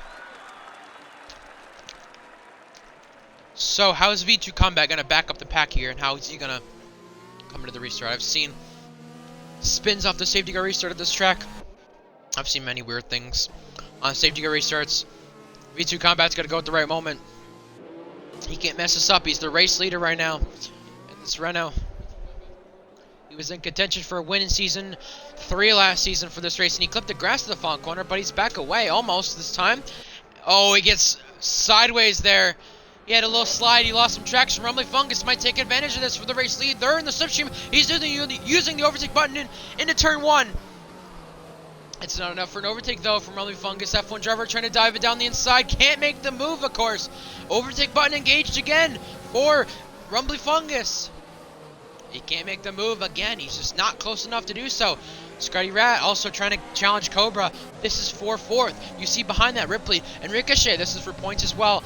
So, how is V2 Combat going to back up the pack here, and how is he going to come into the restart? I've seen spins off the safety car restart at this track. I've seen many weird things on safety car restarts. V2 Combat's got to go at the right moment. He can't mess this up. He's the race leader right now. And this Renault, he was in contention for a win in season 3 last season for this race, and he clipped the grass to the front corner, but he's back away almost this time. Oh, he gets sideways there. He had a little slide. He lost some traction. Rumbly Fungus might take advantage of this for the race lead. They're in the slipstream. He's using the overtake button into turn 1. It's not enough for an overtake, though, from Rumbly Fungus. F1 driver trying to dive it down the inside. Can't make the move, of course. Overtake button engaged again for Rumbly Fungus. He can't make the move again. He's just not close enough to do so. Scotty Rat also trying to challenge Cobra. This is for 4th. You see behind that Ripley and Ricochet. This is for points as well.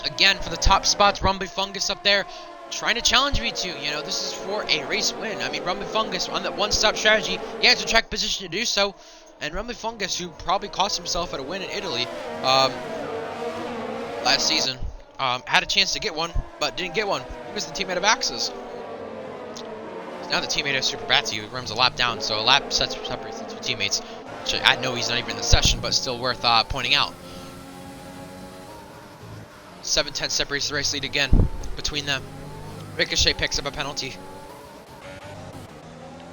Again, for the top spots, Rumbly Fungus up there trying to challenge V2. You know, this is for a race win. I mean, Rumbly Fungus on that one-stop strategy, he has a track position to do so. And Rumbly Fungus, who probably cost himself at a win in Italy last season, had a chance to get one, but didn't get one. He was the teammate of Axe's. Now the teammate of Super Batsy, who runs a lap down, so a lap separates the two teammates. Which I know he's not even in the session, but still worth pointing out. 7-10 separates the race lead again between them. Ricochet picks up a penalty.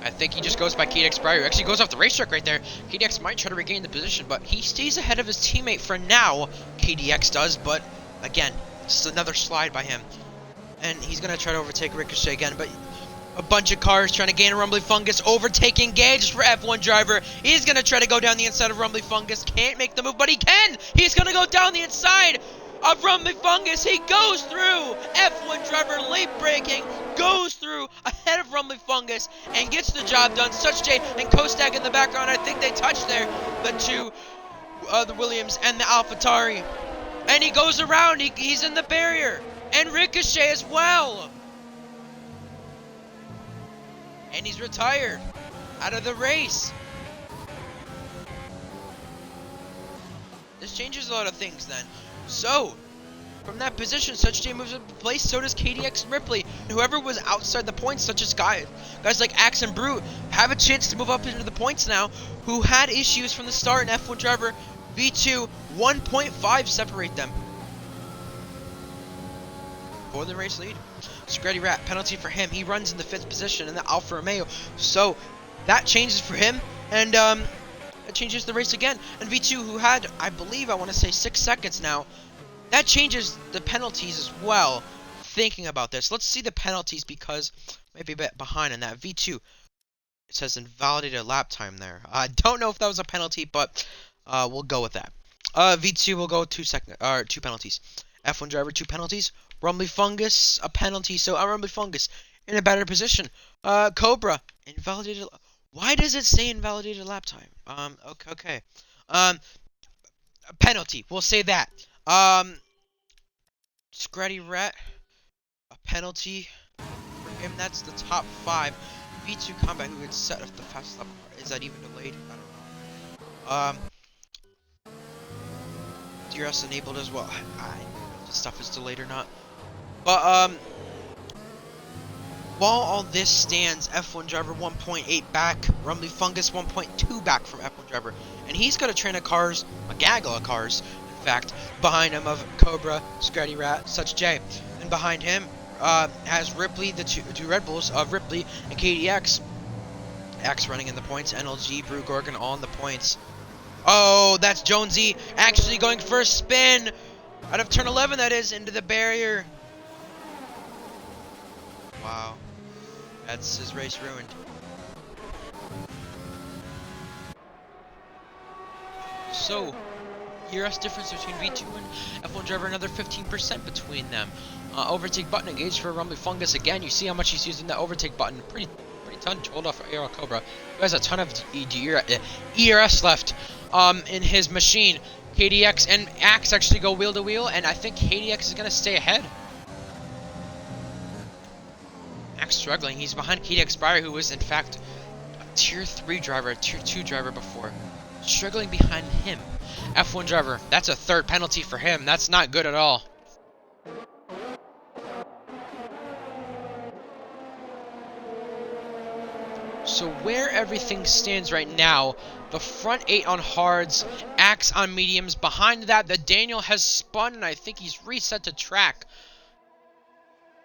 I think he just goes by KDX Prix. Actually goes off the racetrack right there. KDX might try to regain the position, but he stays ahead of his teammate for now. KDX does, but again, just another slide by him. And he's going to try to overtake Ricochet again, but a bunch of cars trying to gain a Rumbly Fungus. Overtake engaged for F1 driver. He's going to try to go down the inside of Rumbly Fungus. Can't make the move, but he can! He's going to go down the inside of Rumbly Fungus. He goes through. F1 driver late braking, goes through ahead of Rumbly Fungus and gets the job done. Such J and Kostak in the background. I think they touched there, the two, the Williams and the AlphaTauri. And he goes around. He's in the barrier. And Ricochet as well. And he's retired out of the race. This changes a lot of things then. So, from that position, Such J moves up to place, so does KDX and Ripley. And whoever was outside the points, such as guys like Axe and Brute, have a chance to move up into the points now, who had issues from the start, and F1 driver V2, 1.5 separate them for the race lead. Screddy Rat, penalty for him. He runs in the 5th position in the Alfa Romeo. So, that changes for him, and it changes the race again. And V2, who had, I believe, I want to say 6 seconds now, that changes the penalties as well. Thinking about this, let's see the penalties because maybe a bit behind on that. V2, it says invalidated lap time there. I don't know if that was a penalty, but we'll go with that. V2 will go 2 penalties. F1 driver 2 penalties. Rumbly Fungus a penalty. So Rumbly Fungus in a better position. Cobra invalidated. Why does it say invalidated lap time? Okay. Penalty. We'll say that. Screddy Rat, a penalty for him. That's the top 5. V2 Combat, who had set up the fast lap. Is that even delayed? I don't know. DRS enabled as well. I don't know if this stuff is delayed or not. But while all this stands, F1 driver 1.8 back, Rumbly Fungus 1.2 back from F1 driver, and he's got a train of cars, a gaggle of cars, in fact, behind him of Cobra, Screddy Rat, Such J, and behind him has Ripley, the two Red Bulls of Ripley and KDX. X running in the points, NLG, Brew Gorgon all in the points. Oh, that's Jonesy actually going for a spin out of turn 11, that is, into the barrier. Wow. That's his race ruined. So, ERS difference between V2 and F1 driver, another 15% between them. Overtake button engaged for Rumbly Fungus again. You see how much he's using that overtake button. Pretty ton to hold off Aero Cobra. He has a ton of ERS left in his machine. KDX and Axe actually go wheel to wheel, and I think KDX is going to stay ahead. Axe struggling. He's behind KDX Prix, who was in fact a tier 3 driver, a tier 2 driver before. Struggling behind him. F1 driver, that's a 3rd penalty for him. That's not good at all. So where everything stands right now, the front 8 on hards, Axe on mediums. Behind that, the Daniel has spun, and I think he's reset to track.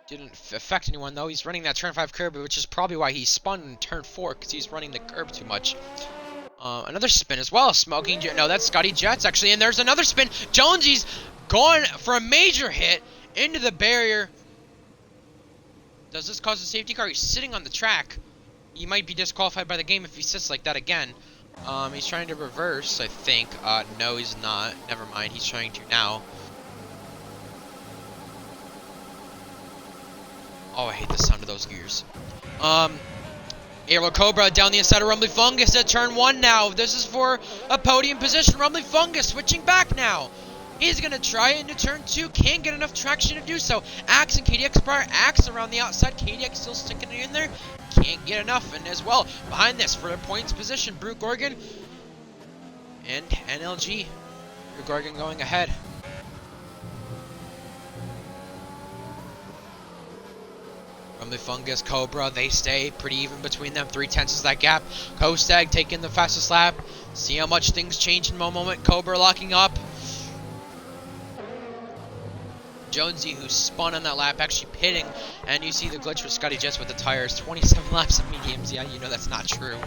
Didn't affect anyone, though. He's running that turn 5 curb, which is probably why he spun in turn 4, because he's running the curb too much. Another spin as well. Smoking Jet. No, that's Scotty Jets, actually. And there's another spin. Jonesy's going for a major hit into the barrier. Does this cause a safety car? He's sitting on the track. He might be disqualified by the game if he sits like that again. He's trying to reverse, I think. No, he's not. Never mind. He's trying to now. Oh, I hate the sound of those gears. Aero Cobra down the inside of Rumbly Fungus at turn 1 now. This is for a podium position. Rumbly Fungus switching back now. He's going to try into turn 2. Can't get enough traction to do so. Axe and KDX Prior. Axe around the outside. KDX still sticking it in there. Can't get enough. And as well, behind this for a points position, Brute Gorgon and NLG. Brute Gorgon going ahead. Rumbly Fungus, Cobra, they stay pretty even between them. 3/10 is that gap. Kostag taking the fastest lap. See how much things change in one moment. Cobra locking up. Jonesy, who spun on that lap, actually pitting. And you see the glitch with Scotty Jets with the tires. 27 laps of mediums. Yeah, you know that's not true.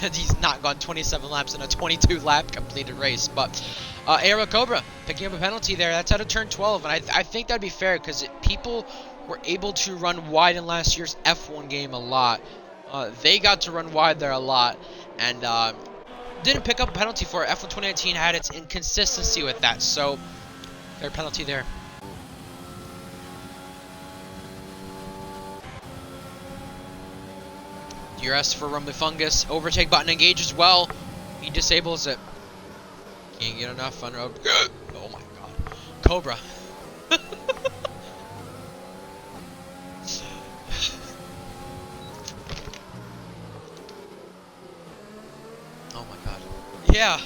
He's not gone 27 laps in a 22 lap completed race. But Aero Cobra picking up a penalty there. That's out of turn 12. And I think that'd be fair because people were able to run wide in last year's F1 game a lot. They got to run wide there a lot. And didn't pick up a penalty for it. F1 2019 had its inconsistency with that. So, fair penalty there. DRS for Rumbly Fungus. Overtake button engaged as well. He disables it. Can't get enough on road. Oh my god. Cobra. Oh my god. Yeah.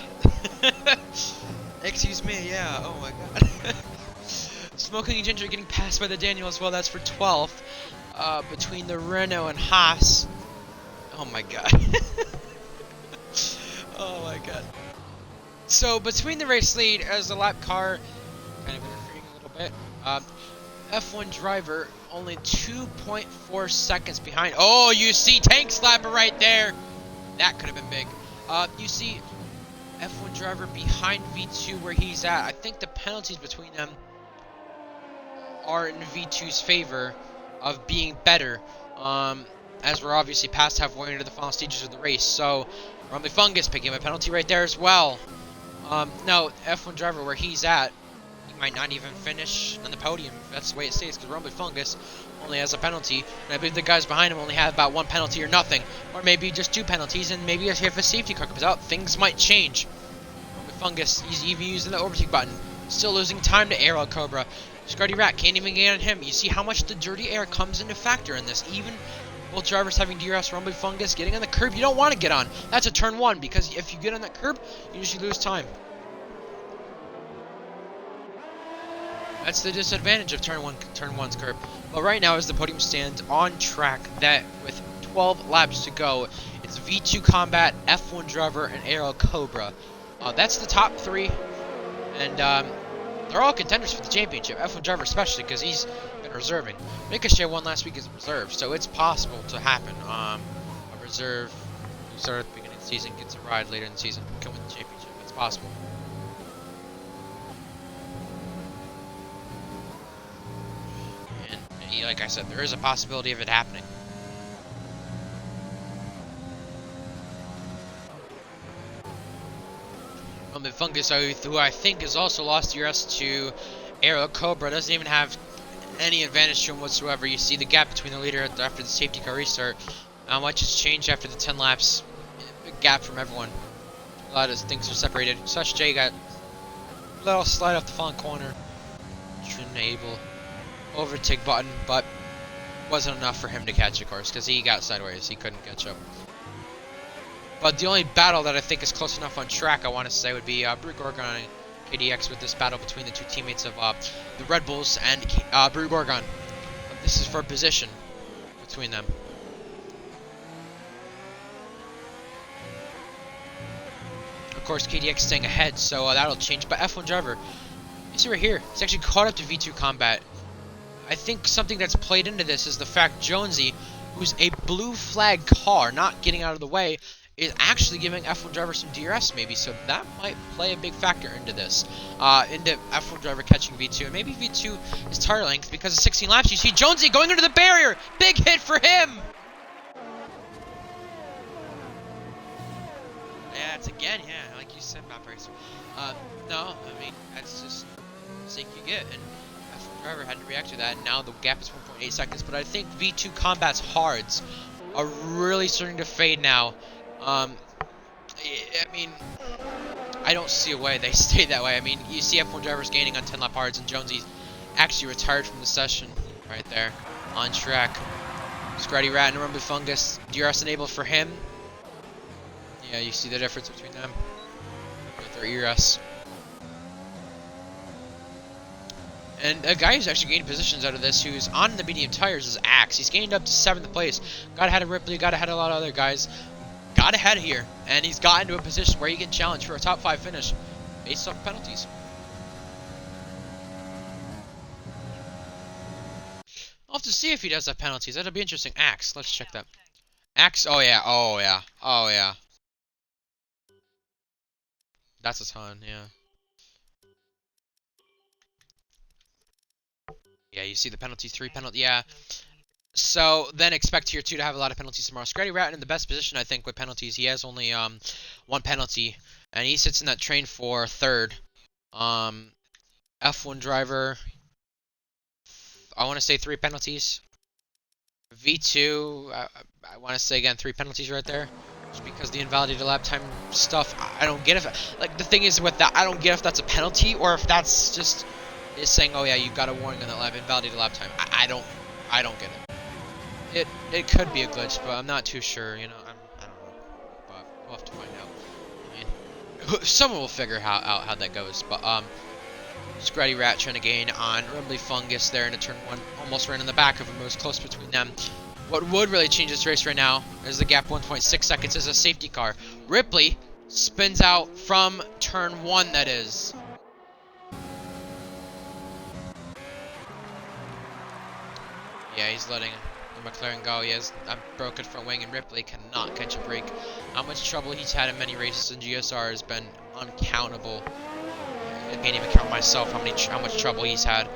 Excuse me, yeah. Oh my god. Smoking and Ginger getting passed by the Daniel as well. That's for 12th. Between the Renault and Haas. Oh my god. Oh my god. So between the race lead as the lap car kind of interfering a little bit. F1 driver only 2.4 seconds behind. Oh, you see tank slapper right there. That could have been big. You see F1 driver behind V2 where he's at. I think the penalties between them are in V2's favor of being better. As we're obviously past halfway into the final stages of the race. So, Rumbly Fungus picking up a penalty right there as well. No, F1 driver where he's at, he might not even finish on the podium. That's the way it stays, because Rumbly Fungus only has a penalty. And I believe the guys behind him only have about 1 penalty or nothing. Or maybe just 2 penalties, and maybe if a safety car comes out, things might change. Rumbly Fungus, he's even using the overtake button. Still losing time to Aero Cobra. Scotty Rat can't even get on him. You see how much the dirty air comes into factor in this. Even both drivers having DRS, Rumbly Fungus getting on the curb you don't want to get on. That's a turn 1, because if you get on that curb, you usually lose time. That's the disadvantage of turn 1's curb. But right now, as the podium stands on track, that with 12 laps to go, it's V2 Combat, F1 driver, and Aero Cobra. That's the top 3, and they're all contenders for the championship. F1 driver especially, because he's been reserving. Ricochet won last week as a reserve, so it's possible to happen. A reserve who started at the beginning of the season gets a ride later in the season, can win the championship. It's possible. And like I said, there is a possibility of it happening. The Fungus, who I think has also lost DRS to Aero Cobra, doesn't even have any advantage to him whatsoever. You see the gap between the leader after the safety car restart. How much has changed after the 10 laps? Big gap from everyone. A lot of things are separated. Such J got a little slide off the front corner. Shouldn't enable overtake button, but wasn't enough for him to catch, of course, because he got sideways. He couldn't catch up. But the only battle that I think is close enough on track, I want to say, would be Brute Gorgon and KDX with this battle between the two teammates of the Red Bulls and Brute Gorgon. This is for position between them. course, KDX staying ahead, so that'll change. But F1 driver, you see right here, he's actually caught up to V2 Combat. I think something that's played into this is the fact Jonesy, who's a blue flag car, not getting out of the way, is actually giving F1 driver some DRS maybe, so that might play a big factor into this, into F1 driver catching V2, and maybe V2 is tire length because of 16 laps. You see Jonesy going under the barrier, big hit for him! Yeah, it's again, yeah, like you said, Map Racer. No, I mean, that's just the sake you get, and F1 driver had to react to that, and now the gap is 1.8 seconds, but I think V2 Combat's hards are really starting to fade now. I mean, I don't see a way they stay that way. I mean, you see F1 drivers gaining on 10 lap hards, and Jonesy's actually retired from the session right there on track. Scratty Rat and Rumbly Fungus, DRS enabled for him. Yeah, you see the difference between them with their ERS. And a guy who's actually gained positions out of this, who's on the medium tires, is Axe. He's gained up to 7th place. Got ahead of Ripley, got ahead of a lot of other guys. Got ahead here, and he's gotten to a position where he can challenge for a top 5 finish based off penalties. I'll have to see if he does have penalties. That'll be interesting. Axe, let's check that. Axe, oh yeah, oh yeah, oh yeah. That's a ton, yeah. Yeah, you see the penalties, 3 penalties, yeah. So, then expect Tier 2 to have a lot of penalties tomorrow. Scratty Rat in the best position, I think, with penalties. He has only 1 penalty, and he sits in that train for 3rd. F1 driver, I want to say 3 penalties. V2, I want to say, again, 3 penalties right there. Just because the invalidated lap time stuff, I don't get if, like, the thing is with that, I don't get if that's a penalty, or if that's just, is saying, oh yeah, you got a warning on that lap, invalidated lap time. I don't get it. It could be a glitch, but I'm not too sure, you know, I don't know, but we'll have to find out. I mean, someone will figure out how that goes, but, Scratty Rat trying to gain on Rumbly Fungus there into turn 1, almost ran in the back of him, it was close between them. What would really change this race right now is the gap 1.6 seconds is a safety car. Ripley spins out from turn 1, that is. Yeah, he's letting the McLaren go. He has a broken front wing, and Ripley cannot catch a break. How much trouble he's had in many races in GSR has been uncountable. I can't even count myself how much trouble he's had.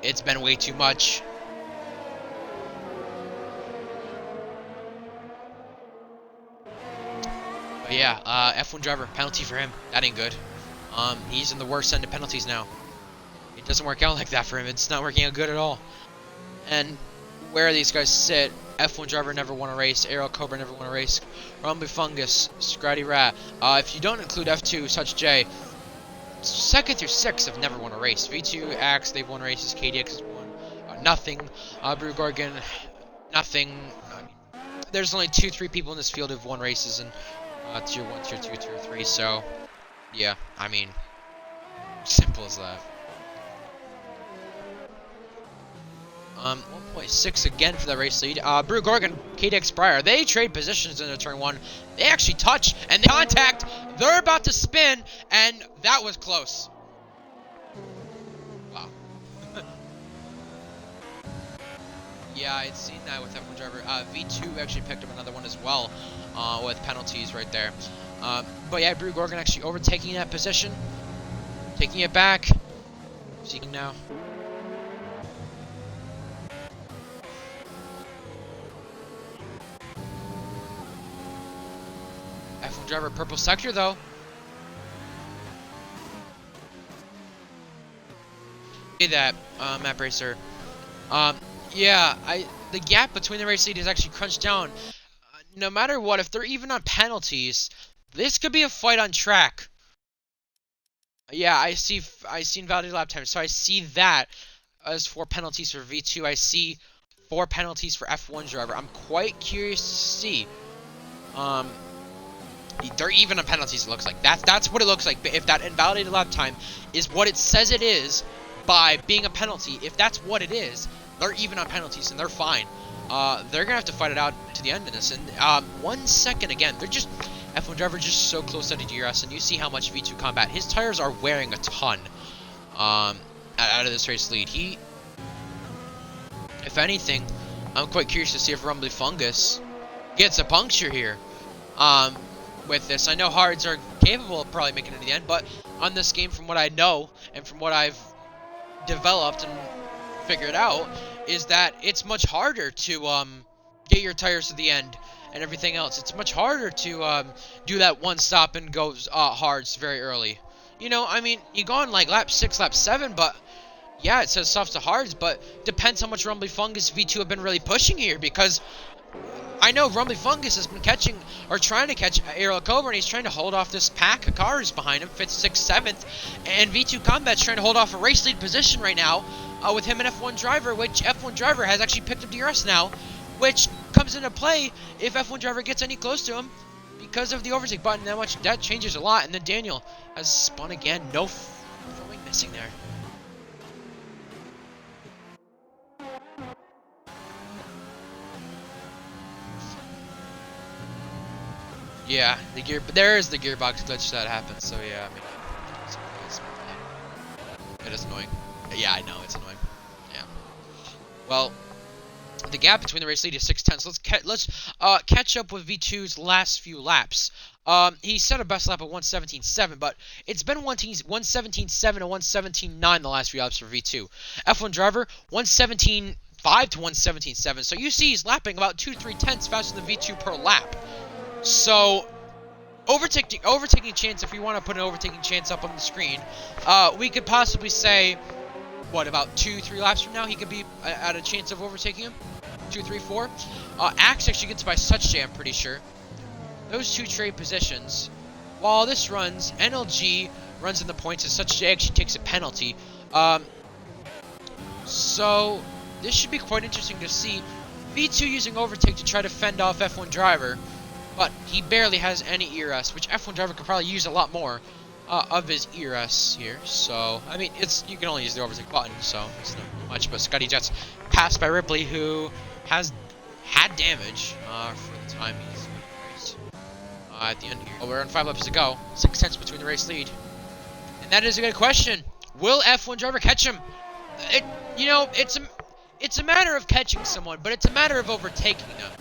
It's been way too much. But yeah, F1 driver, penalty for him. That ain't good. He's in the worst end of penalties now. It doesn't work out like that for him. It's not working out good at all. And where these guys sit, F1 driver never won a race, Aero Cobra never won a race, Rumbly Fungus, Scratty Rat. If you don't include F2, such J, 2nd through 6th have never won a race. V2, Axe, they've won races, KDX has won nothing, Brew Gorgon, nothing. There's only 2-3 people in this field who've won races in Tier 1, Tier 2, Tier 3, so, yeah, I mean, simple as that. 1.6 again for the race lead. Brew Gorgon, KDX Briar, they trade positions into turn 1. They actually touch and they contact. They're about to spin, and that was close. Wow. Yeah, I'd seen that with F1 driver. V2 actually picked up another one as well, with penalties right there. But yeah, Brew Gorgon actually overtaking that position, taking it back. Seeking now. F1 driver, purple sector though. Say that, Map Racer. Yeah, the gap between the race lead is actually crunched down. No matter what, if they're even on penalties, this could be a fight on track. Yeah, I see invalidated lap time, so I see that as 4 penalties for V2. I see 4 penalties for F1 driver. I'm quite curious to see. They're even on penalties, it looks like. That's what it looks like. If that invalidated lap time is what it says it is by being a penalty, if that's what it is, they're even on penalties and they're fine. They're going to have to fight it out to to the end of this. And 1 second again. They're just F1 driver just so close out of DRS, and you see how much V2 Combat. His tires are wearing a ton out of this race lead. He, if anything, I'm quite curious to see if Rumbly Fungus gets a puncture here. With this, I know hards are capable of probably making it to the end, but on this game, from what I know and from what I've developed and figured out, is that it's much harder to get your tires to the end and everything else. It's much harder to do that one stop and go hards very early. You know, I mean, you go on like lap 6, lap 7, but yeah, it says softs to hards, but depends how much Rumbly Fungus V2 have been really pushing here, because I know Rumbly Fungus has been catching, or trying to catch Aerial Cobra, and he's trying to hold off this pack of cars behind him, 5th, 6th, 7th, and V2 Combat's trying to hold off a race lead position right now with him and F1 Driver, which F1 Driver has actually picked up DRS now, which comes into play if F1 Driver gets any close to him because of the overtake button. That changes a lot, and then Daniel has spun again, no throwing missing there. Yeah, there is the gearbox glitch that happens, so yeah, I mean, it is annoying. Yeah, I know, it's annoying. Yeah. Well, the gap between the race lead is 6:10, so let's catch up with V2's last few laps. He set a best lap of 1:17.7, but it's been 1:17.7 and 1:17.9 the last few laps for V2. F1 driver, 1:17.5 to 1:17.7, so you see he's lapping about 2-3 tenths faster than V2 per lap. So, overtaking chance, if we want to put an overtaking chance up on the screen, we could possibly say, what, about 2-3 laps from now, he could be at a chance of overtaking him? 2, 3, 4? Axe actually gets by Such I'm pretty sure. Those two trade positions. While this runs, NLG runs in the points, and Such actually takes a penalty. So, this should be quite interesting to see. V2 using overtake to try to fend off F1 driver, but he barely has any ERS, which F1 driver could probably use a lot more of his ERS here. So, I mean, you can only use the overtake button, so it's not much. But Scotty Jets passed by Ripley, who has had damage for the time he's been raced at the end here. Well, we're on 5 laps to go, 6 tenths between the race lead, and that is a good question. Will F1 driver catch him? It's a matter of catching someone, but it's a matter of overtaking them.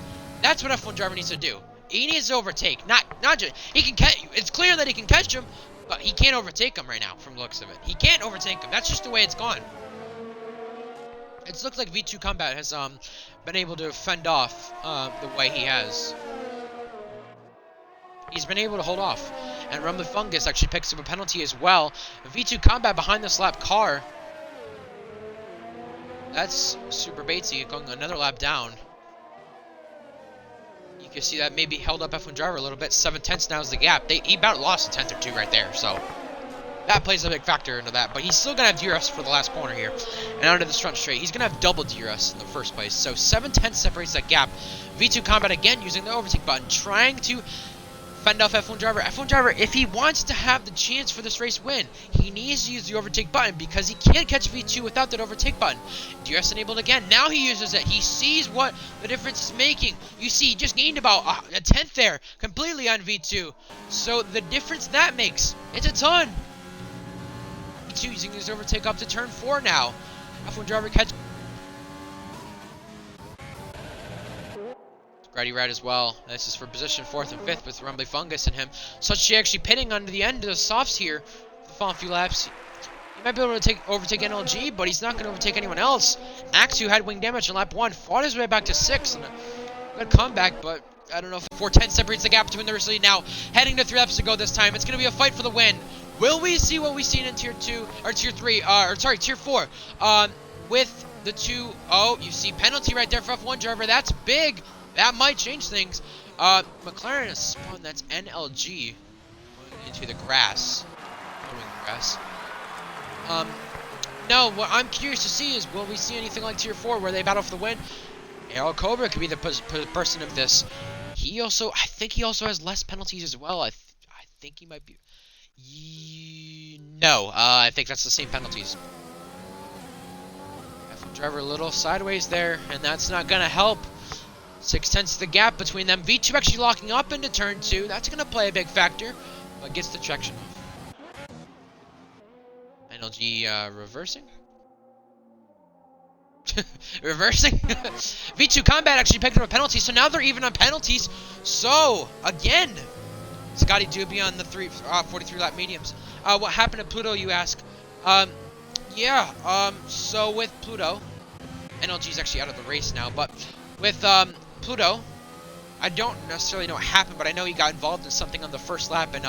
That's what F1 driver needs to do. He needs to overtake, not just he can catch. It's clear that he can catch him, but he can't overtake him right now. From the looks of it, he can't overtake him. That's just the way it's gone. It looks like V2 Combat has been able to fend off the way he has. He's been able to hold off, and Rumbly Fungus actually picks up a penalty as well. V2 Combat behind this lap car. That's Super Batesy going another lap down. You can see that maybe held up F1 driver a little bit. 7 tenths now is the gap. He about lost a tenth or two right there, so that plays a big factor into that. But he's still going to have DRS for the last corner here. And onto this front straight, he's going to have double DRS in the first place. So 7 tenths separates that gap. V2 Combat again using the overtake button, trying to fend off F1 driver. F1 driver, if he wants to have the chance for this race win, he needs to use the overtake button, because he can't catch V2 without that overtake button. DRS enabled again. Now he uses it. He sees what the difference is making. You see, he just gained about a tenth there, completely on V2. So the difference that makes, it's a ton. V2 using his overtake up to turn 4 now. F1 driver catch. Ready right as well. This is for position 4th and 5th with Rumbly Fungus and him. Such actually pitting under the end of the softs here for the final few laps. He might be able to overtake NLG, but he's not going to overtake anyone else. Axe, who had wing damage in lap 1, fought his way back to 6th. And a good comeback, but I don't know if 4:10 separates the gap between the race lead now. Heading to 3 laps to go this time. It's going to be a fight for the win. Will we see what we've seen in tier 2, or tier 3, tier 4? With the 2, you see penalty right there for F1 driver. That's big. That might change things. McLaren has spun. That's NLG going into the grass. No, what I'm curious to see is, will we see anything like Tier 4 where they battle for the win? Aerial Cobra could be the person of this. I think he also has less penalties as well. I think he might be. No, I think that's the same penalties. F1 driver a little sideways there, and that's not going to help. 6/10 the gap between them. V2 actually locking up into turn 2. That's going to play a big factor, but gets the traction off. NLG reversing. Reversing. V2 Combat actually picked up a penalty, so now they're even on penalties. So, again, Scotty Doobie on the 43 lap mediums. What happened to Pluto, you ask? So with Pluto, NLG is actually out of the race now, but with Pluto, I don't necessarily know what happened, but I know he got involved in something on the first lap and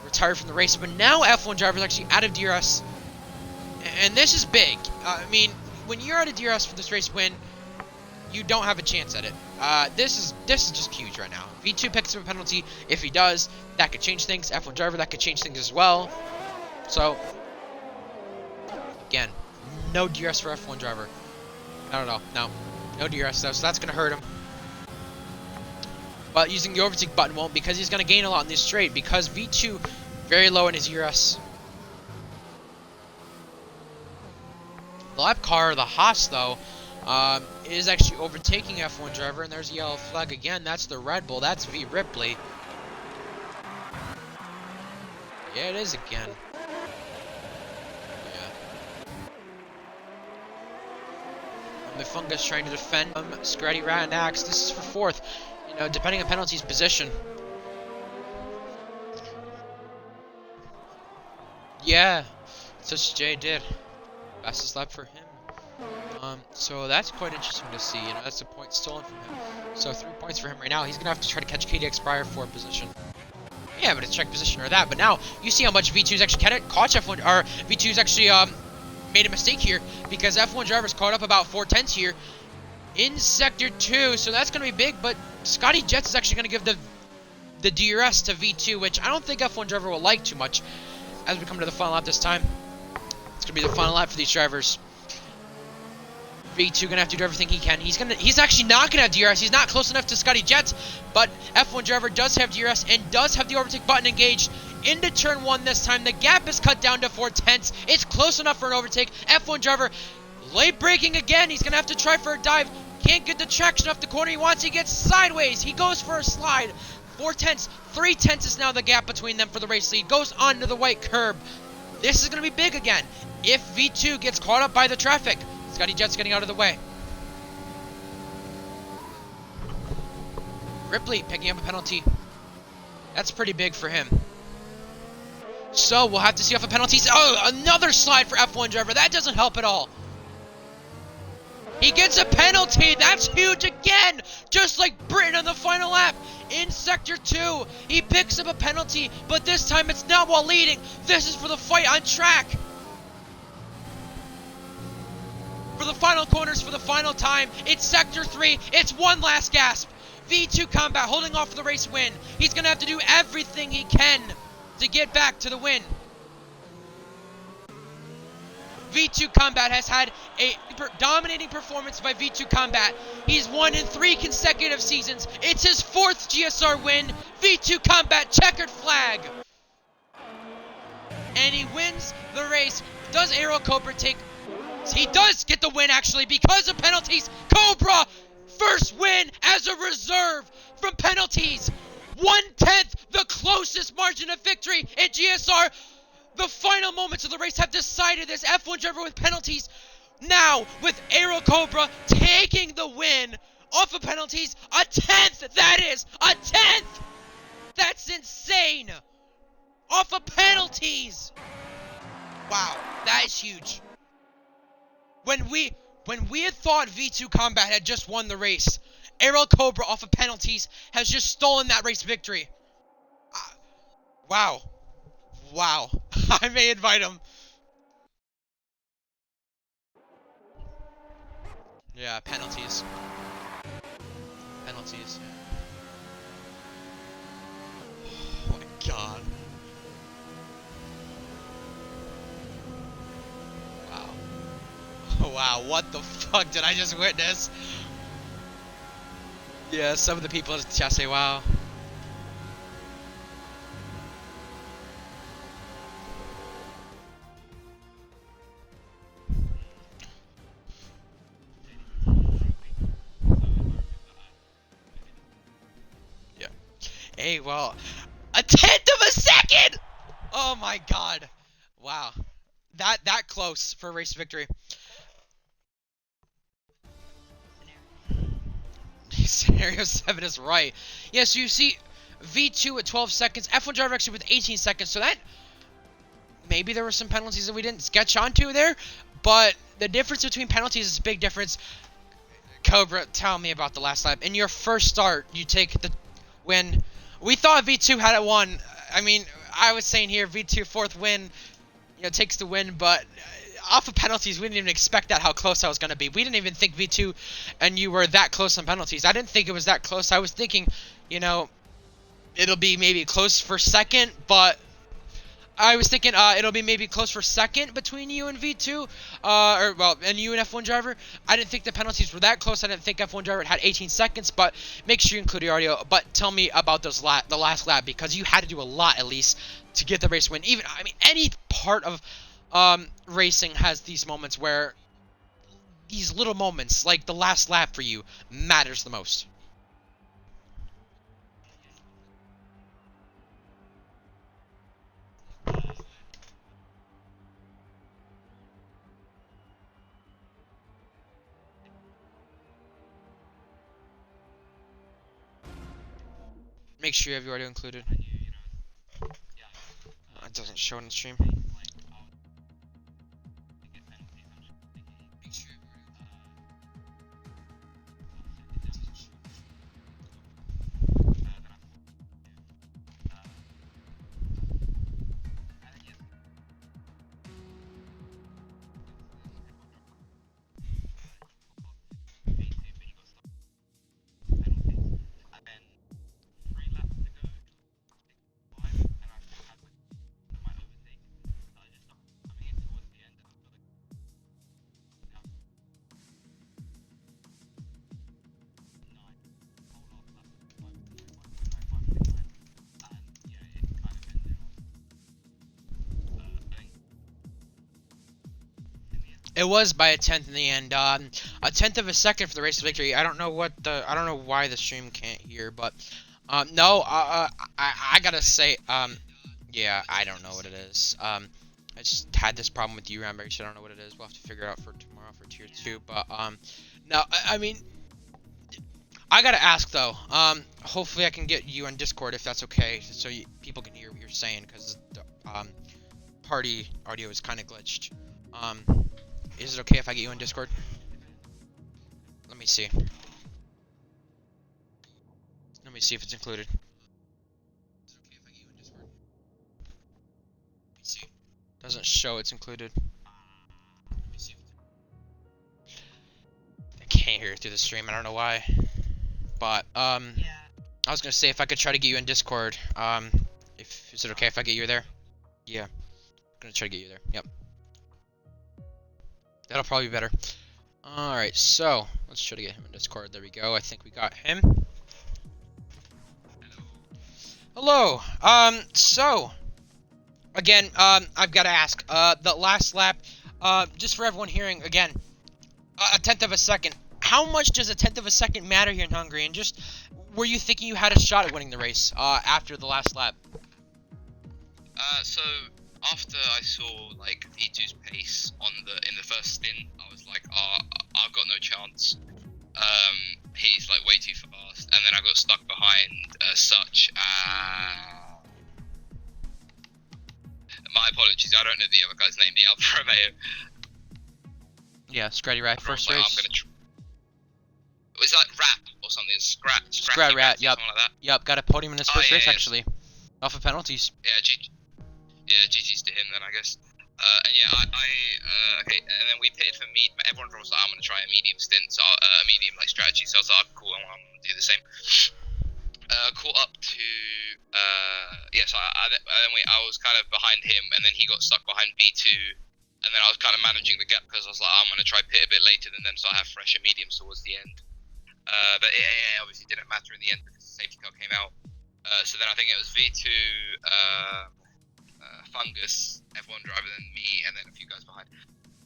retired from the race. But now F1 driver is actually out of DRS, and this is big. I mean, when you're out of DRS for this race win, you don't have a chance at it. This is just huge right now. V2 picks up a penalty. If he does, that could change things. F1 driver, that could change things as well. So, again, no DRS for F1 driver. I don't know. No DRS though, so that's going to hurt him. But using the overtake button won't, because he's going to gain a lot in this straight, because V2 very low in his DRS. The lap car, the Haas, though, is actually overtaking F1 driver, and there's a yellow flag again. That's the Red Bull. That's V Ripley. Yeah, it is again. Yeah. The Fungus trying to defend Scratty Rat and Axe. This is for fourth. You know, depending on penalties, position. Yeah, such Jay did. Fastest lap for him. So that's quite interesting to see. You know, that's a point stolen from him. So 3 points for him right now. He's gonna have to try to catch KDX Pryor for position. Yeah, but it's check position or that. But now you see how much V2's actually caught F1, or V2's actually made a mistake here, because F1 driver's caught up about 4/10 here in sector 2. So that's gonna be big. But Scotty Jets is actually gonna give the DRS to V2, which I don't think F1 driver will like too much as we come to the final lap this time. It's gonna be the final lap for these drivers. V2 gonna have to do everything he can. He's actually not gonna have DRS. He's not close enough to Scotty Jets, but F1 driver does have DRS and does have the overtake button engaged into turn 1 this time. The gap is cut down to 4/10. It's close enough for an overtake. F1 driver late braking again. He's gonna have to try for a dive. Can't get the traction off the corner he wants. He gets sideways. He goes for a slide. 4/10. 3/10 is now the gap between them for the race lead. Goes onto the white curb. This is gonna be big again if V2 gets caught up by the traffic. Scotty Jet's getting out of the way. Ripley picking up a penalty. That's pretty big for him. So we'll have to see off a penalty. Oh, another slide for F1 driver. That doesn't help at all. He gets a penalty. That's huge again. Just like Britain on the final lap. In sector 2, he picks up a penalty, but this time it's not while leading. This is for the fight on track. For the final corners, for the final time, it's sector 3. It's one last gasp. V2 Combat holding off for the race win. He's going to have to do everything he can to get back to the win. V2 Combat has had a dominating performance by V2 Combat. He's won in 3 consecutive seasons. It's his 4th GSR win. V2 Combat checkered flag. And he wins the race. Does Aero Cobra take... He does get the win, actually, because of penalties. Cobra, first win as a reserve from penalties. 1/10, the closest margin of victory in GSR. The final moments of the race have decided this. F1 driver with penalties. Now, with Aero Cobra taking the win off of penalties. A 10th, that is. A 10th. That's insane. Off of penalties. Wow, that is huge. When we had thought V2 Combat had just won the race, Aero Cobra off of penalties has just stolen that race victory. Wow. Wow. I may invite him. Yeah, penalties. Penalties. Oh my god. Wow, what the fuck did I just witness? Yeah, some of the people in the chat say, wow. Okay, well, a tenth of a second! Oh my god. Wow. That close for a race victory. Scenario 7 is right. Yeah, so you see V2 at 12 seconds, F1 driver actually with 18 seconds, so that maybe there were some penalties that we didn't sketch onto there, but the difference between penalties is a big difference. Cobra, tell me about the last lap. In your first start, you take the win. We thought V2 had it won. I mean, I was saying here V2 fourth win, takes the win, but off of penalties, we didn't even expect that, how close I was going to be. We didn't even think V2 and you were that close on penalties. I didn't think it was that close. I was thinking, it'll be maybe close for second, but I was thinking it'll be maybe close for second between you and V2, and you and F1 driver. I didn't think the penalties were that close. I didn't think F1 driver had 18 seconds, but make sure you include your audio. But tell me about the last lap, because you had to do a lot at least to get the race win. Any part of racing has these moments where these little moments, like the last lap for you, matters the most. Make sure you have your audio included. It doesn't show in the stream. It was by a tenth in the end. A tenth of a second for the race victory. I don't know why the stream can't hear, but no. I gotta say, yeah, I don't know what it is. I just had this problem with URAM, so I don't know what it is. We'll have to figure it out for tomorrow for tier 2. But no, I mean, I gotta ask though. Hopefully I can get you on Discord if that's okay, so people can hear what you're saying, because the party audio is kind of glitched. Is it okay if I get you on Discord? Let me see. Let me see if it's included. Is it okay if I get you on Discord? Let me see. Doesn't show it's included. Let me see if I can't hear it through the stream. I don't know why. But yeah. I was gonna say if I could try to get you in Discord. Is it okay if I get you there? Yeah. I'm gonna try to get you there. Yep. That'll probably be better. Alright, so let's try to get him in Discord. There we go. I think we got him. Hello. So again, I've got to ask, the last lap, just for everyone hearing, again, a tenth of a second. How much does a tenth of a second matter here in Hungary? And just, were you thinking you had a shot at winning the race, after the last lap? So after I saw like V2's pace in the first stint, I was like, I've got no chance. He's like way too fast, and then I got stuck behind Such. My apologies, I don't know the other guy's name, the Alfa Romeo. Yeah, Scratty Rat, first like, race. Was that Rat or something? Scratty Rat, yep. Like that? Yep, got a podium in his first race, yeah. actually. Off of penalties. Yeah, GG's to him then, I guess. And yeah, okay, and then we paid for everyone was like, I'm gonna try a medium stint, so a medium like strategy, so I was like, cool, I'm gonna do the same. Caught up to, yeah, so I was kind of behind him, and then he got stuck behind V2, and then I was kind of managing the gap, because I was like, I'm gonna try pit a bit later than them, so I have fresher mediums towards the end. But it obviously didn't matter in the end, because the safety car came out. So then I think it was V2, Fungus, F1 driver, then me, and then a few guys behind.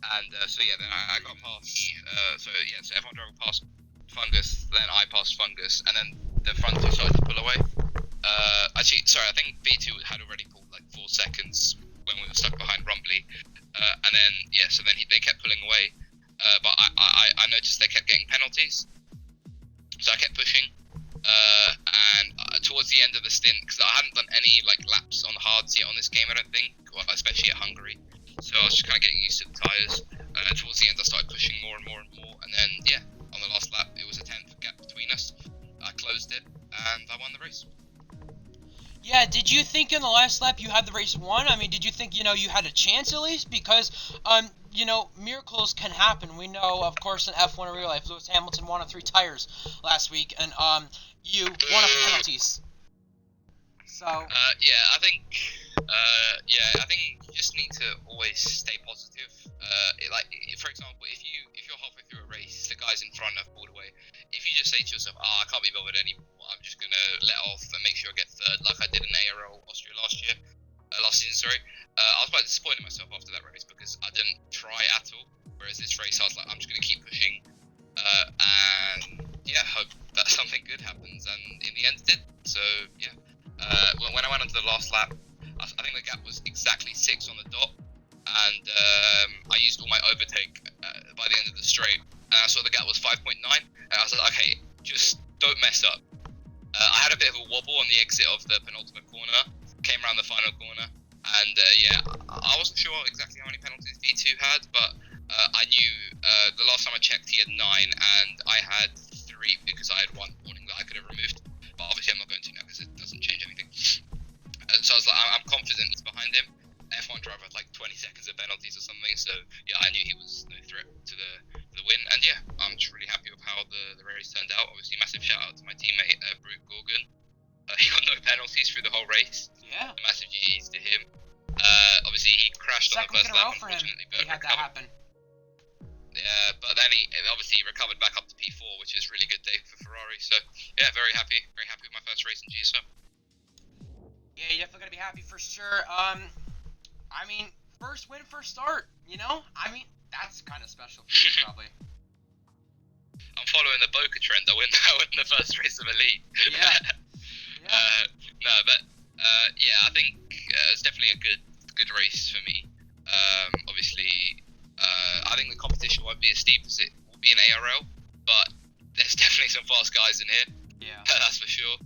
And so yeah, then I got past. So F1 driver passed Fungus, then I passed Fungus, and then the front two started to pull away. Actually, sorry, I think V2 had already pulled like 4 seconds when we were stuck behind Rumbly, and then so then they kept pulling away. But I noticed they kept getting penalties, so I kept pushing. And towards the end of the stint, because I hadn't done any like laps on the hards yet on this game, I don't think, well, especially at Hungary. So I was just kind of getting used to the tyres. Towards the end, I started pushing more and more and more, and then on the last lap, it was a 10th gap between us. I closed it, and I won the race. Yeah, did you think in the last lap you had the race won? I mean, did you think, you had a chance at least? Because, miracles can happen. We know, of course, in F1 in real life, Lewis Hamilton won on 3 tires last week, and, you won off penalties. So... I think you just need to always stay positive. For example, if you're halfway through a race, the guys in front have pulled away. If you just say to yourself, I can't be bothered anymore, I'm just gonna let off and make sure I get third, like I did in ARL Austria last season. I was quite disappointed in myself after that race because I didn't try at all. Whereas this race, I was like, I'm just gonna keep pushing, and hope that something good happens. And in the end, it did. So when I went onto the last lap, I think the gap was exactly 6 on the dot, and I used all my overtake by the end of the straight, and I saw the gap was 5.9, and I was like, okay, just don't mess up. I had a bit of a wobble on the exit of the penultimate corner, came around the final corner, and I wasn't sure exactly how many penalties V2 had, but I knew the last time I checked he had 9, and I had 3 because I had 1 warning that I could have removed, but obviously I'm not going to now because it doesn't change anything. And so I was like, I'm confident it's behind him. F1 driver had like 20 seconds of penalties or something, so I knew he was no threat to the win. And I'm just really happy with how the race turned out. Obviously, massive shout out to my teammate Brute Gorgon. He got no penalties through the whole race. Yeah. So massive GGs to him. Obviously he crashed on the first lap, unfortunately, but he had that happen. Yeah, but then he obviously recovered back up to P4, which is a really good day for Ferrari. So very happy with my first race in GSR. Yeah, you're definitely gonna be happy for sure. I mean, first win, first start. I mean, that's kind of special for you, probably. I'm following the Boca trend. I win the first race of Elite. Yeah. I think it's definitely a good race for me. Obviously, I think the competition won't be as steep as it will be in ARL, but there's definitely some fast guys in here. Yeah. That's for sure.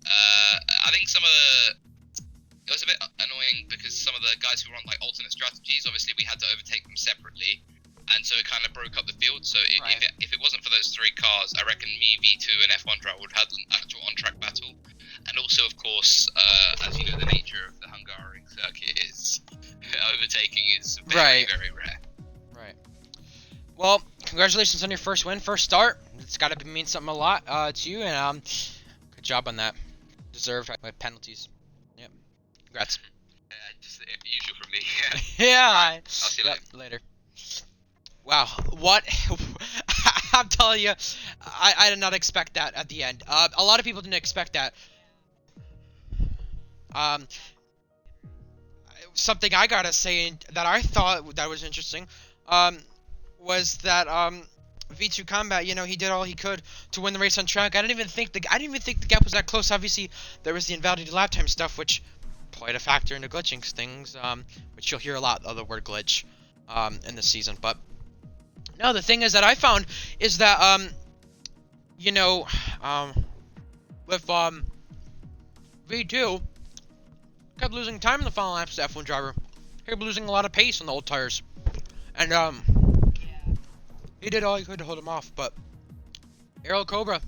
I think it was a bit annoying because some of the guys who were on like alternate strategies, obviously we had to overtake them separately, and so it kind of broke up the field. So if it wasn't for those 3 cars, I reckon me, V2, and F1 driver would have had an actual on-track battle. And also, of course, as you know, the nature of the Hungarian circuit is overtaking is very, very rare. Right. Well, congratulations on your first win, first start. It's got to mean something a lot to you, and good job on that. Deserved by Congrats. penalties. Congrats. Just usual from me. I'll see you later. Wow, what? I'm telling you, I did not expect that at the end. A lot of people didn't expect that. Something I gotta say that I thought that was interesting, was that V2 Combat, he did all he could to win the race on track. I didn't even think the gap was that close. Obviously, there was the invalidated lap time stuff, which played a factor into glitching things, which you'll hear a lot of the word glitch in this season. But no, the thing is that I found is that with V2 kept losing time in the final laps to F1 driver. He kept losing a lot of pace on the old tires, and he did all he could to hold him off. But Aero Cobra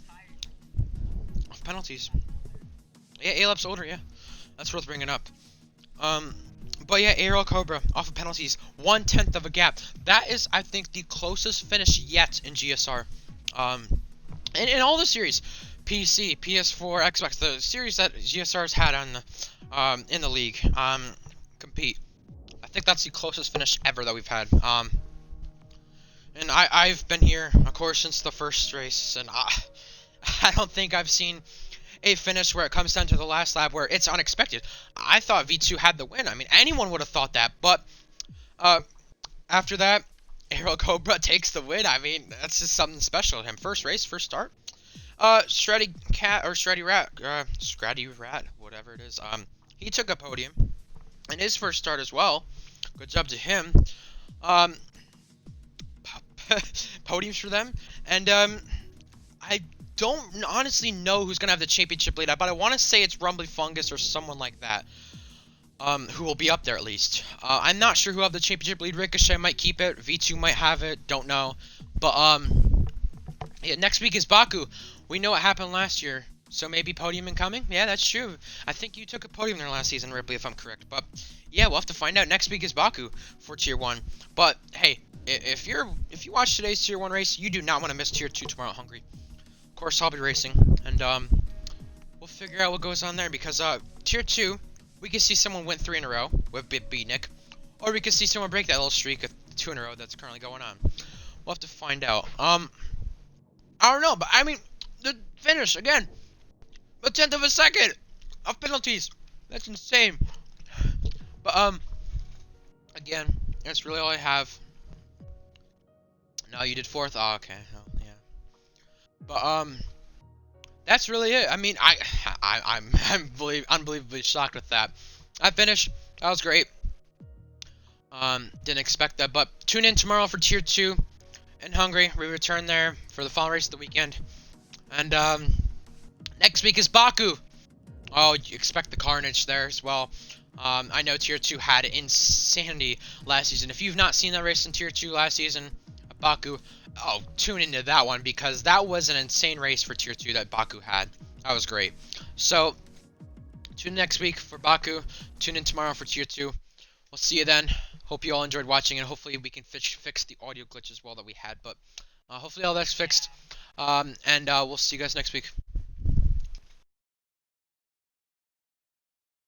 off penalties. Yeah, A-Lap's older, yeah. That's worth bringing up. But yeah, Aero Cobra off of penalties, 1/10 of a gap. That is, I think, the closest finish yet in GSR. In all the series, PC, PS4, Xbox, the series that GSR's had on the in the league, compete. I think that's the closest finish ever that we've had. And I've been here, of course, since the first race, and I don't think I've seen a finish where it comes down to the last lap where it's unexpected. I thought V2 had the win. I mean, anyone would have thought that, but after that, Aero Cobra takes the win. I mean, that's just something special. Him first race, first start. Shreddy Cat or Shreddy Rat, whatever it is. He took a podium in his first start as well. Good job to him. Um, Podiums for them, and I don't honestly know who's gonna have the championship lead, but I want to say it's Rumbly Fungus or someone like that. Who will be up there at least. I'm not sure who will have the championship lead. Ricochet might keep it. V2 might have it. Don't know. But yeah, next week is Baku. We know what happened last year, so maybe podium incoming. Yeah, that's true. I think you took a podium there last season, Ripley, if I'm correct. But yeah, we'll have to find out. Next week is Baku for Tier 1. But hey, if you watch today's Tier 1 race, you do not want to miss Tier 2 tomorrow at Hungary. Of course, I'll be racing, and we'll figure out what goes on there because Tier 2, we could see someone win 3 in a row with Nick, or we could see someone break that little streak of 2 in a row that's currently going on. We'll have to find out. I don't know, but I mean, the finish again, a tenth of a second of penalties. That's insane. But again, that's really all I have. No, you did 4th. Oh, okay. Oh, yeah. But that's really it. I mean, I'm unbelievably shocked with that. I finished. That was great. Didn't expect that, but tune in tomorrow for Tier 2 in Hungary. We return there for the final race of the weekend. And next week is Baku. Oh, you expect the carnage there as well. I know Tier 2 had insanity last season. If you've not seen that race in Tier 2 last season, Baku, oh, tune into that one because that was an insane race for Tier 2 that Baku had. That was great. So, tune in next week for Baku. Tune in tomorrow for Tier 2. We'll see you then. Hope you all enjoyed watching, and hopefully we can fix the audio glitch as well that we had. But hopefully all that's fixed. And we'll see you guys next week.